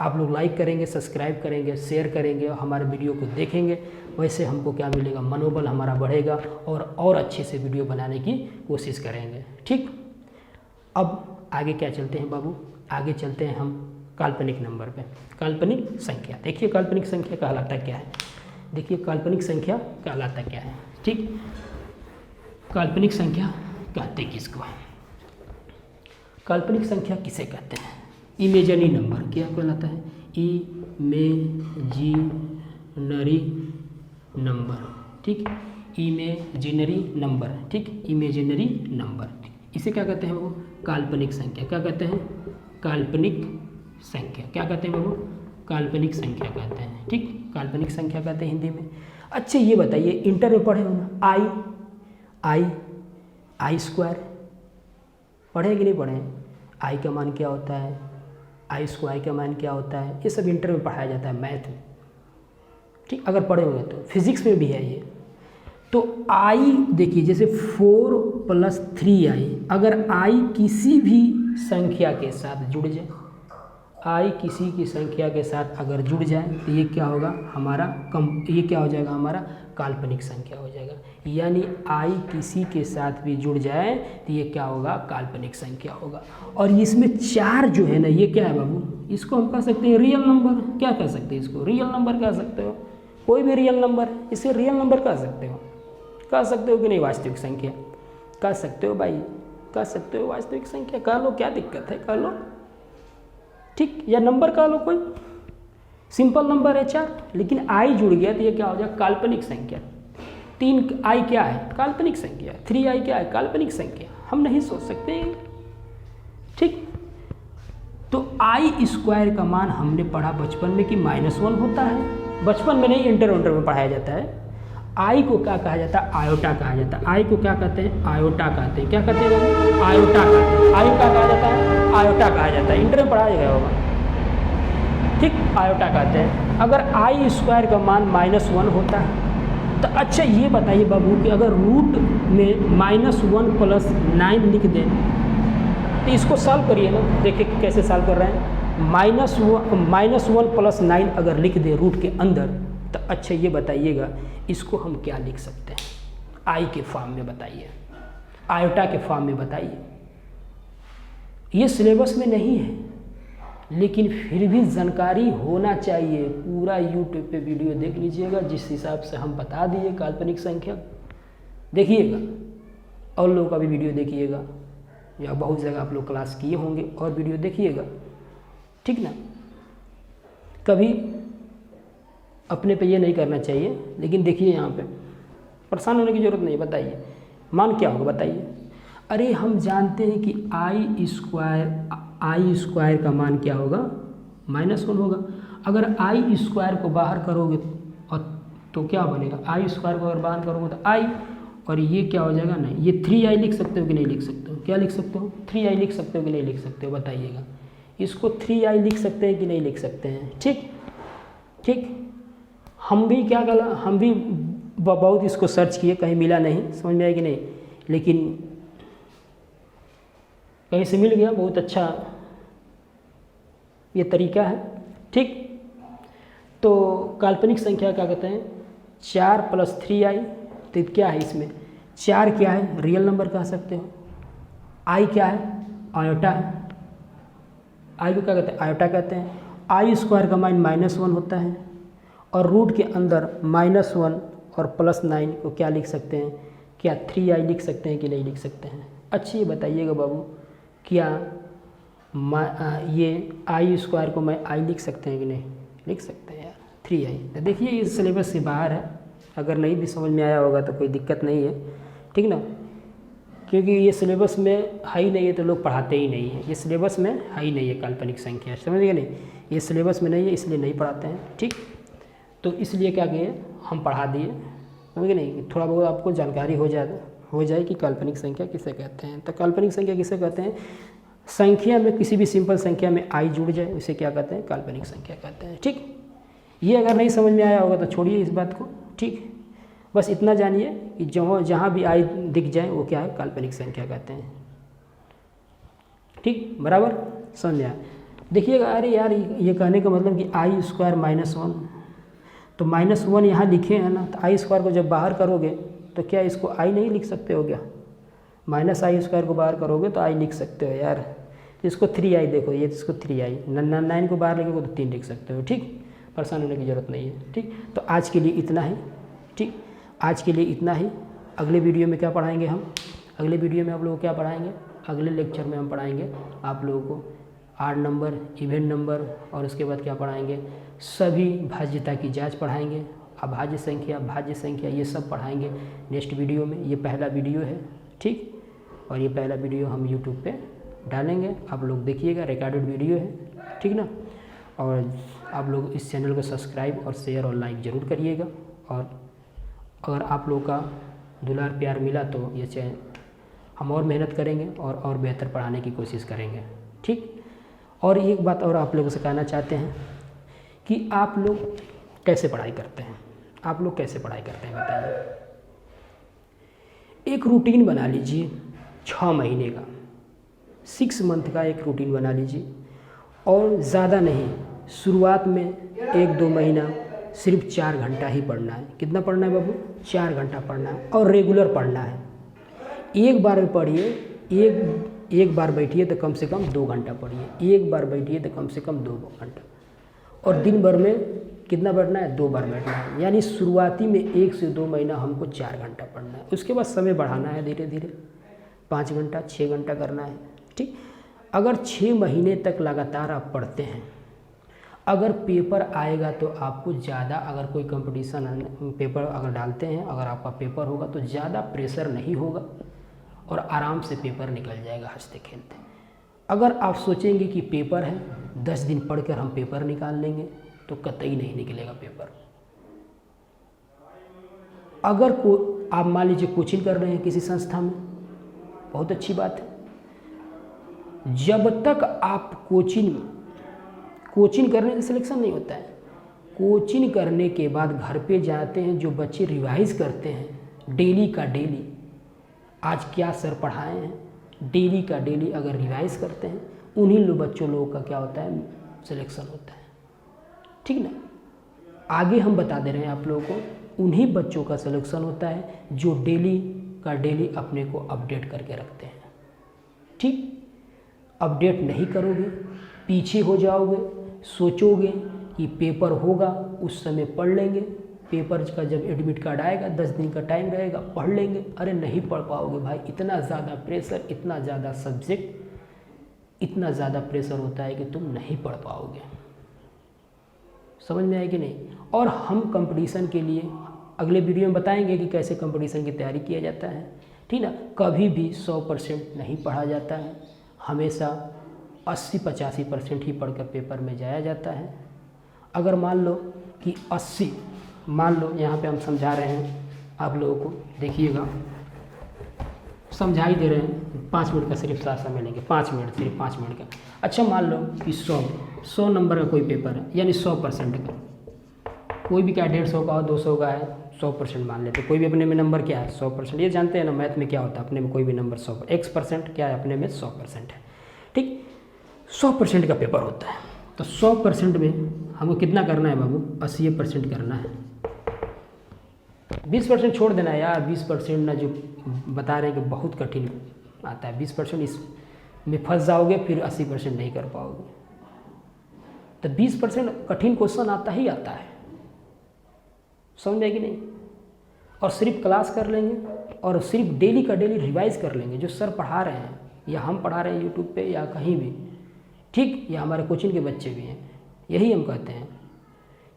आप लोग लाइक करेंगे, सब्सक्राइब करेंगे, शेयर करेंगे और हमारे वीडियो को देखेंगे, वैसे हमको क्या मिलेगा, मनोबल हमारा बढ़ेगा और अच्छे से वीडियो बनाने की कोशिश करेंगे, ठीक। अब आगे क्या चलते हैं बाबू, आगे चलते हैं हम काल्पनिक नंबर पे। काल्पनिक संख्या, देखिए काल्पनिक संख्या कहलाता क्या है, देखिए काल्पनिक संख्या कहलाता क्या है, ठीक। काल्पनिक संख्या कहते किसको है, काल्पनिक संख्या किसे कहते हैं, इमेजिनरी नंबर क्या कहलाता है, इमेजिनरी नंबर, ठीक। इमेजिनरी नंबर, ठीक, इमेजिनरी नंबर, इसे क्या कहते हैं वो, काल्पनिक संख्या। क्या कहते हैं, काल्पनिक संख्या। क्या कहते हैं बाबू, काल्पनिक संख्या कहते हैं, ठीक, काल्पनिक संख्या कहते हैं हिंदी में। अच्छा ये बताइए, इंटर में पढ़े हो ना, आई स्क्वायर पढ़े कि नहीं पढ़े, आई का मान क्या होता है, आई स्क्वायर का मान क्या होता है, ये सब इंटर में पढ़ाया जाता है मैथ में, ठीक, अगर पढ़े होंगे तो। फिजिक्स में भी है ये। तो आई देखिए, जैसे 4 + 3i, अगर आई किसी भी संख्या के साथ जुड़ जाए, आई किसी की संख्या के साथ अगर जुड़ जाए तो ये क्या होगा हमारा ये क्या हो जाएगा, हमारा काल्पनिक संख्या हो जाएगा। यानी आई किसी के साथ भी जुड़ जाए तो ये क्या होगा, काल्पनिक संख्या होगा। और इसमें 4 जो है ना, ये क्या है बाबू, इसको हम कह सकते हैं रियल नंबर। क्या कह सकते हैं इसको, रियल नंबर कह सकते हो, कोई भी रियल नंबर है इसे रियल नंबर कह सकते हो। कह सकते हो कि नहीं, वास्तविक संख्या कह सकते हो भाई, कह सकते हो वास्तविक संख्या कह लो, क्या दिक्कत है, कह लो, ठीक। या नंबर कह लो, कोई सिंपल नंबर है 4, लेकिन आई जुड़ गया तो ये क्या हो जाएगा, काल्पनिक संख्या। 3i क्या है, काल्पनिक संख्या। 3i क्या है, काल्पनिक संख्या। हम नहीं सोच सकते, ठीक। तो आई स्क्वायर का मान हमने पढ़ा बचपन में कि -1 होता है, बचपन में नहीं, इंटर में पढ़ाया जाता है। आई को क्या कहा जाता है, आयोटा कहा जाता है। आई को क्या कहते हैं, आयोटा कहते हैं। क्या कहते हैं, आयोटा कहते हैं। आई का कहा जाता है, आयोटा कहा जाता है, इंटर में पढ़ाया गया होगा, ठीक, आयोटा कहते हैं। अगर आई स्क्वायर का मान -1 होता है तो अच्छा ये बताइए बाबू कि अगर रूट में -1 + 9 लिख दें तो इसको सॉल्व करिए ना, देखिए कैसे सॉल्व कर रहे हैं। -1 + 9 अगर लिख दें रूट के अंदर तो अच्छा ये बताइएगा इसको हम क्या लिख सकते हैं, आई के फॉर्म में बताइए, आयोटा के फॉर्म में बताइए। ये सिलेबस में नहीं है लेकिन फिर भी जानकारी होना चाहिए। पूरा यूट्यूब पे वीडियो देख लीजिएगा, जिस हिसाब से हम बता दिए काल्पनिक संख्या देखिएगा, और लोगों का भी वीडियो देखिएगा, या बहुत जगह आप लोग क्लास किए होंगे और वीडियो देखिएगा, ठीक ना। कभी अपने पे ये नहीं करना चाहिए, लेकिन देखिए यहाँ पे परेशान होने की ज़रूरत नहीं। बताइए मान क्या होगा, बताइए। अरे हम जानते हैं कि आई स्क्वायर का मान क्या होगा, -1 होगा। अगर आई स्क्वायर को बाहर करोगे और तो क्या बनेगा, आई स्क्वायर को अगर बाहर करोगे तो आई, और ये क्या हो जाएगा, नहीं, ये 3i लिख सकते हो कि नहीं लिख सकते हो, क्या लिख सकते हो, 3i लिख सकते हो कि नहीं लिख सकते हो, बताइएगा। इसको 3i लिख सकते हैं कि नहीं लिख सकते हैं, ठीक, ठीक। हम भी क्या कल, हम भी बहुत इसको सर्च किए, कहीं मिला नहीं, समझ में आया कि नहीं, लेकिन कहीं से मिल गया, बहुत अच्छा ये तरीका है, ठीक। तो काल्पनिक संख्या क्या कहते हैं, 4 + 3i, तो क्या है इसमें, 4 क्या है, रियल नंबर कह सकते हो, आई क्या है, आयोटा है, आई को क्या कहते हैं, आयोटा कहते हैं। आई स्क्वायर का मान -1 होता है, और रूट के अंदर -1 और +9 को क्या लिख सकते हैं, क्या 3i लिख सकते हैं कि नहीं लिख सकते हैं। अच्छी ये बताइएगा बाबू, क्या ये आई स्क्वायर को मैं आई लिख सकते हैं कि नहीं लिख सकते हैं यार, 3i। तो देखिए इस सिलेबस से बाहर है, अगर नहीं भी समझ में आया होगा तो कोई दिक्कत नहीं है, ठीक ना। क्योंकि ये सिलेबस में है ही नहीं है तो लोग पढ़ाते ही नहीं है। ये सिलेबस में है ही नहीं है काल्पनिक संख्या, समझ गए नहीं, ये सिलेबस में नहीं है इसलिए नहीं पढ़ाते हैं। ठीक, तो इसलिए क्या किए हम पढ़ा दिए, समझ गए नहीं, थोड़ा बहुत आपको जानकारी हो जाए कि काल्पनिक संख्या किसे कहते हैं। तो काल्पनिक संख्या किसे कहते हैं, संख्या में किसी भी सिंपल संख्या में आई जुड़ जाए उसे क्या कहते हैं, काल्पनिक संख्या कहते हैं। ठीक, ये अगर नहीं समझ में आया होगा तो छोड़िए इस बात को। ठीक, बस इतना जानिए कि जहाँ भी आई दिख जाए वो क्या है, काल्पनिक संख्या कहते हैं। ठीक, बराबर समझ में आया। देखिएगा, अरे यार ये कहने का मतलब कि आई स्क्वायर -1, तो -1 यहाँ लिखे हैं ना, तो आई स्क्वायर को जब बाहर करोगे तो क्या इसको आई नहीं लिख सकते हो क्या, -i² को बाहर करोगे तो आई लिख सकते हो यार। इसको 3i देखो, ये इसको 3i, 9 को बाहर लिखोगे तो 3 लिख सकते हो। ठीक, परेशान होने की ज़रूरत नहीं है। ठीक, तो आज के लिए इतना ही। ठीक, आज के लिए इतना ही। अगले वीडियो में क्या पढ़ाएंगे हम, अगले वीडियो में आप लोगों को क्या पढ़ाएंगे, अगले लेक्चर में हम पढ़ाएंगे आप लोगों को आड नंबर, इवेंट नंबर, और उसके बाद क्या पढ़ाएंगे, सभी भाज्यता की जांच पढ़ाएंगे, अभाज्य संख्या, भाज्य संख्या, ये सब पढ़ाएंगे नेक्स्ट वीडियो में। ये पहला वीडियो है। ठीक, और ये पहला वीडियो हम YouTube पे डालेंगे, आप लोग देखिएगा, रिकॉर्डेड वीडियो है। ठीक ना, और आप लोग इस चैनल को सब्सक्राइब और शेयर और लाइक ज़रूर करिएगा। और अगर आप लोग का दुलार प्यार मिला तो ये चैनल हम और मेहनत करेंगे और बेहतर पढ़ाने की कोशिश करेंगे। ठीक, और एक बात और आप लोगों से कहना चाहते हैं कि आप लोग कैसे पढ़ाई करते हैं, आप लोग कैसे पढ़ाई करते हैं बताइए। एक रूटीन बना लीजिए 6 महीने का, 6 मंथ का एक रूटीन बना लीजिए, और ज़्यादा नहीं, शुरुआत में 1-2 महीना सिर्फ 4 घंटा ही पढ़ना है। कितना पढ़ना है बाबू, 4 घंटा पढ़ना है, और रेगुलर पढ़ना है। एक बार में पढ़िए, एक बार बैठिए तो कम से कम 2 घंटा पढ़िए, एक बार बैठिए तो कम से कम 2 घंटा, और दिन भर में कितना बैठना है, 2 बार बैठना है। यानी शुरुआती में 1 से 2 महीना हमको 4 घंटा पढ़ना है, उसके बाद समय बढ़ाना है धीरे धीरे, 5 घंटा 6 घंटा करना है। ठीक, अगर 6 महीने तक लगातार आप पढ़ते हैं, अगर पेपर आएगा तो आपको ज़्यादा, अगर कोई कंपटीशन पेपर अगर डालते हैं, अगर आपका पेपर होगा तो ज़्यादा प्रेशर नहीं होगा और आराम से पेपर निकल जाएगा हंसते खेलते। अगर आप सोचेंगे कि पेपर है, 10 दिन पढ़कर हम पेपर निकाल लेंगे, तो कतई नहीं निकलेगा पेपर। अगर आप मान लीजिए कोचिंग कर रहे हैं किसी संस्था में, बहुत अच्छी बात है। जब तक आप कोचिंग करने से सिलेक्शन नहीं होता है, कोचिंग करने के बाद घर पे जाते हैं, जो बच्चे रिवाइज करते हैं डेली का डेली, आज क्या सर पढ़ाए हैं, डेली का डेली अगर रिवाइज करते हैं, उन्हीं बच्चों लोगों का क्या होता है, सिलेक्शन होता है। ठीक ना, आगे हम बता दे रहे हैं आप लोगों को, उन्हीं बच्चों का सिलेक्शन होता है जो डेली का डेली अपने को अपडेट करके रखते हैं। ठीक, अपडेट नहीं करोगे, पीछे हो जाओगे, सोचोगे कि पेपर होगा उस समय पढ़ लेंगे, पेपर का जब एडमिट कार्ड आएगा 10 दिन का टाइम रहेगा, पढ़ लेंगे, अरे नहीं पढ़ पाओगे भाई। इतना ज़्यादा प्रेशर, इतना ज़्यादा सब्जेक्ट, इतना ज़्यादा प्रेशर होता है कि तुम नहीं पढ़ पाओगे। समझ में आए कि नहीं। और हम कंपटीशन के लिए अगले वीडियो में बताएंगे कि कैसे कंपटीशन की तैयारी किया जाता है। ठीक ना, कभी भी 100% नहीं पढ़ा जाता है, हमेशा 80-85% ही पढ़कर पेपर में जाया जाता है। अगर मान लो कि 80, मान लो यहाँ पे हम समझा रहे हैं आप लोगों को, देखिएगा समझा ही दे रहे हैं, 5 मिनट का सिर्फ साथ समय लेंगे, 5 मिनट, सिर्फ 5 मिनट का। अच्छा, मान लो कि 100 नंबर का कोई पेपर है, यानी 100% का, कोई भी क्या 150 का हो, 200 का है, 100% मान लेते, कोई भी अपने में नंबर क्या है, 100%। ये जानते हैं ना मैथ में क्या होता है, अपने में कोई भी नंबर 100, x% क्या है, अपने में 100% है। ठीक, 100% का पेपर होता है, तो 100% में हमको कितना करना है बाबू, 80% करना है। 20% छोड़ देना है यार, 20% ना, जो बता रहे हैं कि बहुत कठिन आता है, 20% इसमें फंस जाओगे, फिर 80% नहीं कर पाओगे। तो 20% कठिन क्वेश्चन आता ही आता है, समझ में कि नहीं। और सिर्फ क्लास कर लेंगे और सिर्फ डेली का डेली रिवाइज कर लेंगे, जो सर पढ़ा रहे हैं या हम पढ़ा रहे हैं यूट्यूब पे या कहीं भी, ठीक, या हमारे कोचिंग के बच्चे भी हैं, यही हम कहते हैं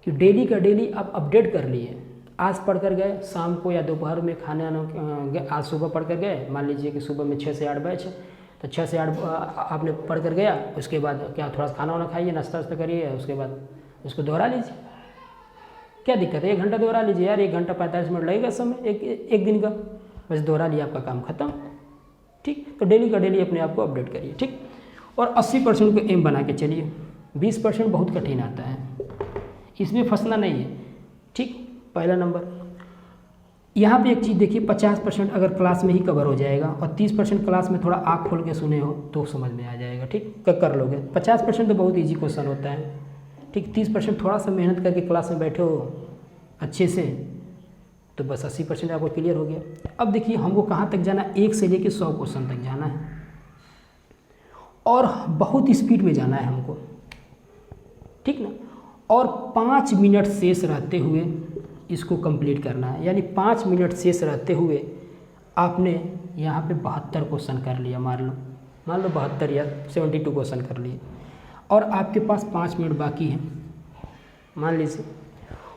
कि डेली का डेली आप अपडेट कर लिए, आज पढ़ कर गए, शाम को या दोपहर में खाने आज सुबह पढ़ कर गए, मान लीजिए कि सुबह में 6 से 8 बैच है, तो 6 से 8 आपने पढ़ कर गया, उसके बाद क्या थोड़ा सा खाना वाना खाइए, नाश्ता वास्ता करिए, उसके बाद उसको दोहरा लीजिए। क्या दिक्कत है, 1 घंटा दोहरा लीजिए यार, 1 घंटा 45 मिनट लगेगा समय एक दिन का, बस दोहरा लिया, आपका काम खत्म। ठीक, तो डेली का डेली अपने आप को अपडेट करिए। ठीक, और 80% को एम बना के चलिए। 20% बहुत कठिन आता है, इसमें फंसना नहीं है। ठीक, पहला नंबर। यहाँ पे एक चीज़ देखिए, 50% अगर क्लास में ही कवर हो जाएगा और 30% क्लास में थोड़ा आँख खोल के सुने हो तो समझ में आ जाएगा। ठीक, कर लोगे। 50% तो बहुत ईजी क्वेश्चन होता है। ठीक, 30% थोड़ा सा मेहनत करके क्लास में बैठे हो अच्छे से तो बस 80% आपको क्लियर हो गया। अब देखिए हमको कहाँ तक जाना, 1 से लेकर 100 क्वेश्चन तक जाना है और बहुत स्पीड में जाना है हमको। ठीक ना, और 5 मिनट शेष रहते हुए इसको कंप्लीट करना है, यानी 5 मिनट शेष रहते हुए आपने यहाँ पे 72 क्वेश्चन कर लिया, मान लो 72 या 72 क्वेश्चन कर लिए और आपके पास 5 मिनट बाकी है मान लीजिए,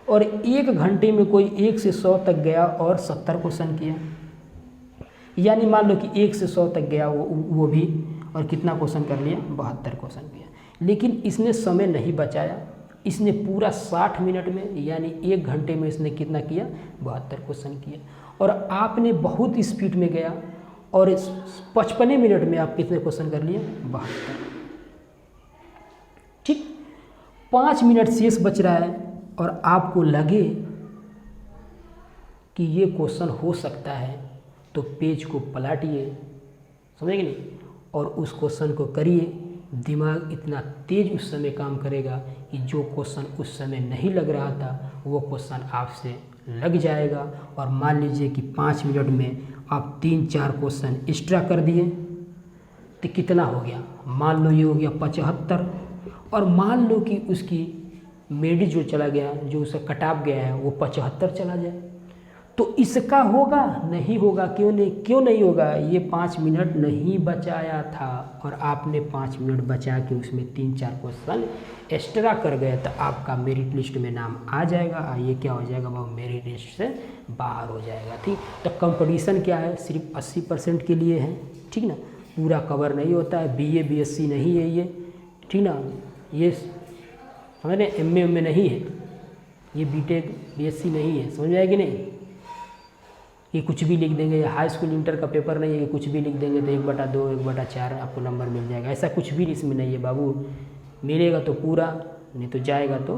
और 1 घंटे में कोई 1 से 100 तक गया और 70 क्वेश्चन किया, यानी मान लो कि 1 से 100 तक गया वो भी, और कितना क्वेश्चन कर लिया, 72 क्वेश्चन किया। लेकिन इसने समय नहीं बचाया, इसने पूरा 60 मिनट में यानी 1 घंटे में इसने कितना किया, 72 क्वेश्चन किया। और आपने बहुत स्पीड में गया और 55 मिनट में आप कितने क्वेश्चन कर लिए, 72। ठीक, 5 मिनट शेष बच रहा है और आपको लगे कि ये क्वेश्चन हो सकता है तो पेज को पलटिए, समझे कि नहीं, और उस क्वेश्चन को करिए। दिमाग इतना तेज उस समय काम करेगा कि जो क्वेश्चन उस समय नहीं लग रहा था वो क्वेश्चन आपसे लग जाएगा। और मान लीजिए कि 5 मिनट में आप 3-4 क्वेश्चन एक्स्ट्रा कर दिए तो कितना हो गया, मान लो ये हो गया 75, और मान लो कि उसकी मेरिट जो चला गया, जो उसका कट ऑफ गया है वो 75 चला जाए, तो इसका होगा, नहीं होगा। क्यों नहीं होगा, ये 5 मिनट नहीं बचाया था और आपने 5 मिनट बचा के उसमें 3-4 क्वेश्चन एक्स्ट्रा कर गए तो आपका मेरिट लिस्ट में नाम आ जाएगा। ये क्या हो जाएगा, वो मेरिट लिस्ट से बाहर हो जाएगा। ठीक, तो कंपटीशन क्या है, सिर्फ 80% के लिए है। ठीक ना, पूरा कवर नहीं होता है। BA BSc नहीं है ये, ठीक ना, ये समझ रहे, MA नहीं है ये, BTech BSc नहीं है, समझ में आएगी नहीं। ये कुछ भी लिख देंगे, या हाई स्कूल इंटर का पेपर नहीं है कि कुछ भी लिख देंगे तो 1/2 1/4 आपको नंबर मिल जाएगा, ऐसा कुछ भी इसमें नहीं है बाबू। मिलेगा तो पूरा, नहीं तो जाएगा तो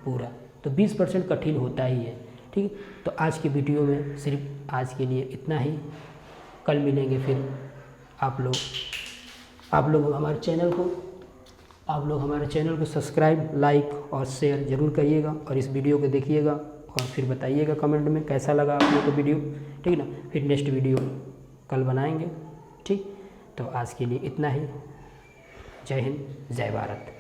पूरा। तो 20% कठिन होता ही है। ठीक, तो आज की वीडियो में सिर्फ आज के लिए इतना ही। कल मिलेंगे फिर। आप लोग हमारे चैनल को सब्सक्राइब, लाइक और शेयर ज़रूर करिएगा और इस वीडियो को देखिएगा और फिर बताइएगा कमेंट में कैसा लगा आप लोग को वीडियो। ठीक ना, फिर नेक्स्ट वीडियो कल बनाएंगे। ठीक, तो आज के लिए इतना ही। जय हिंद, जय भारत।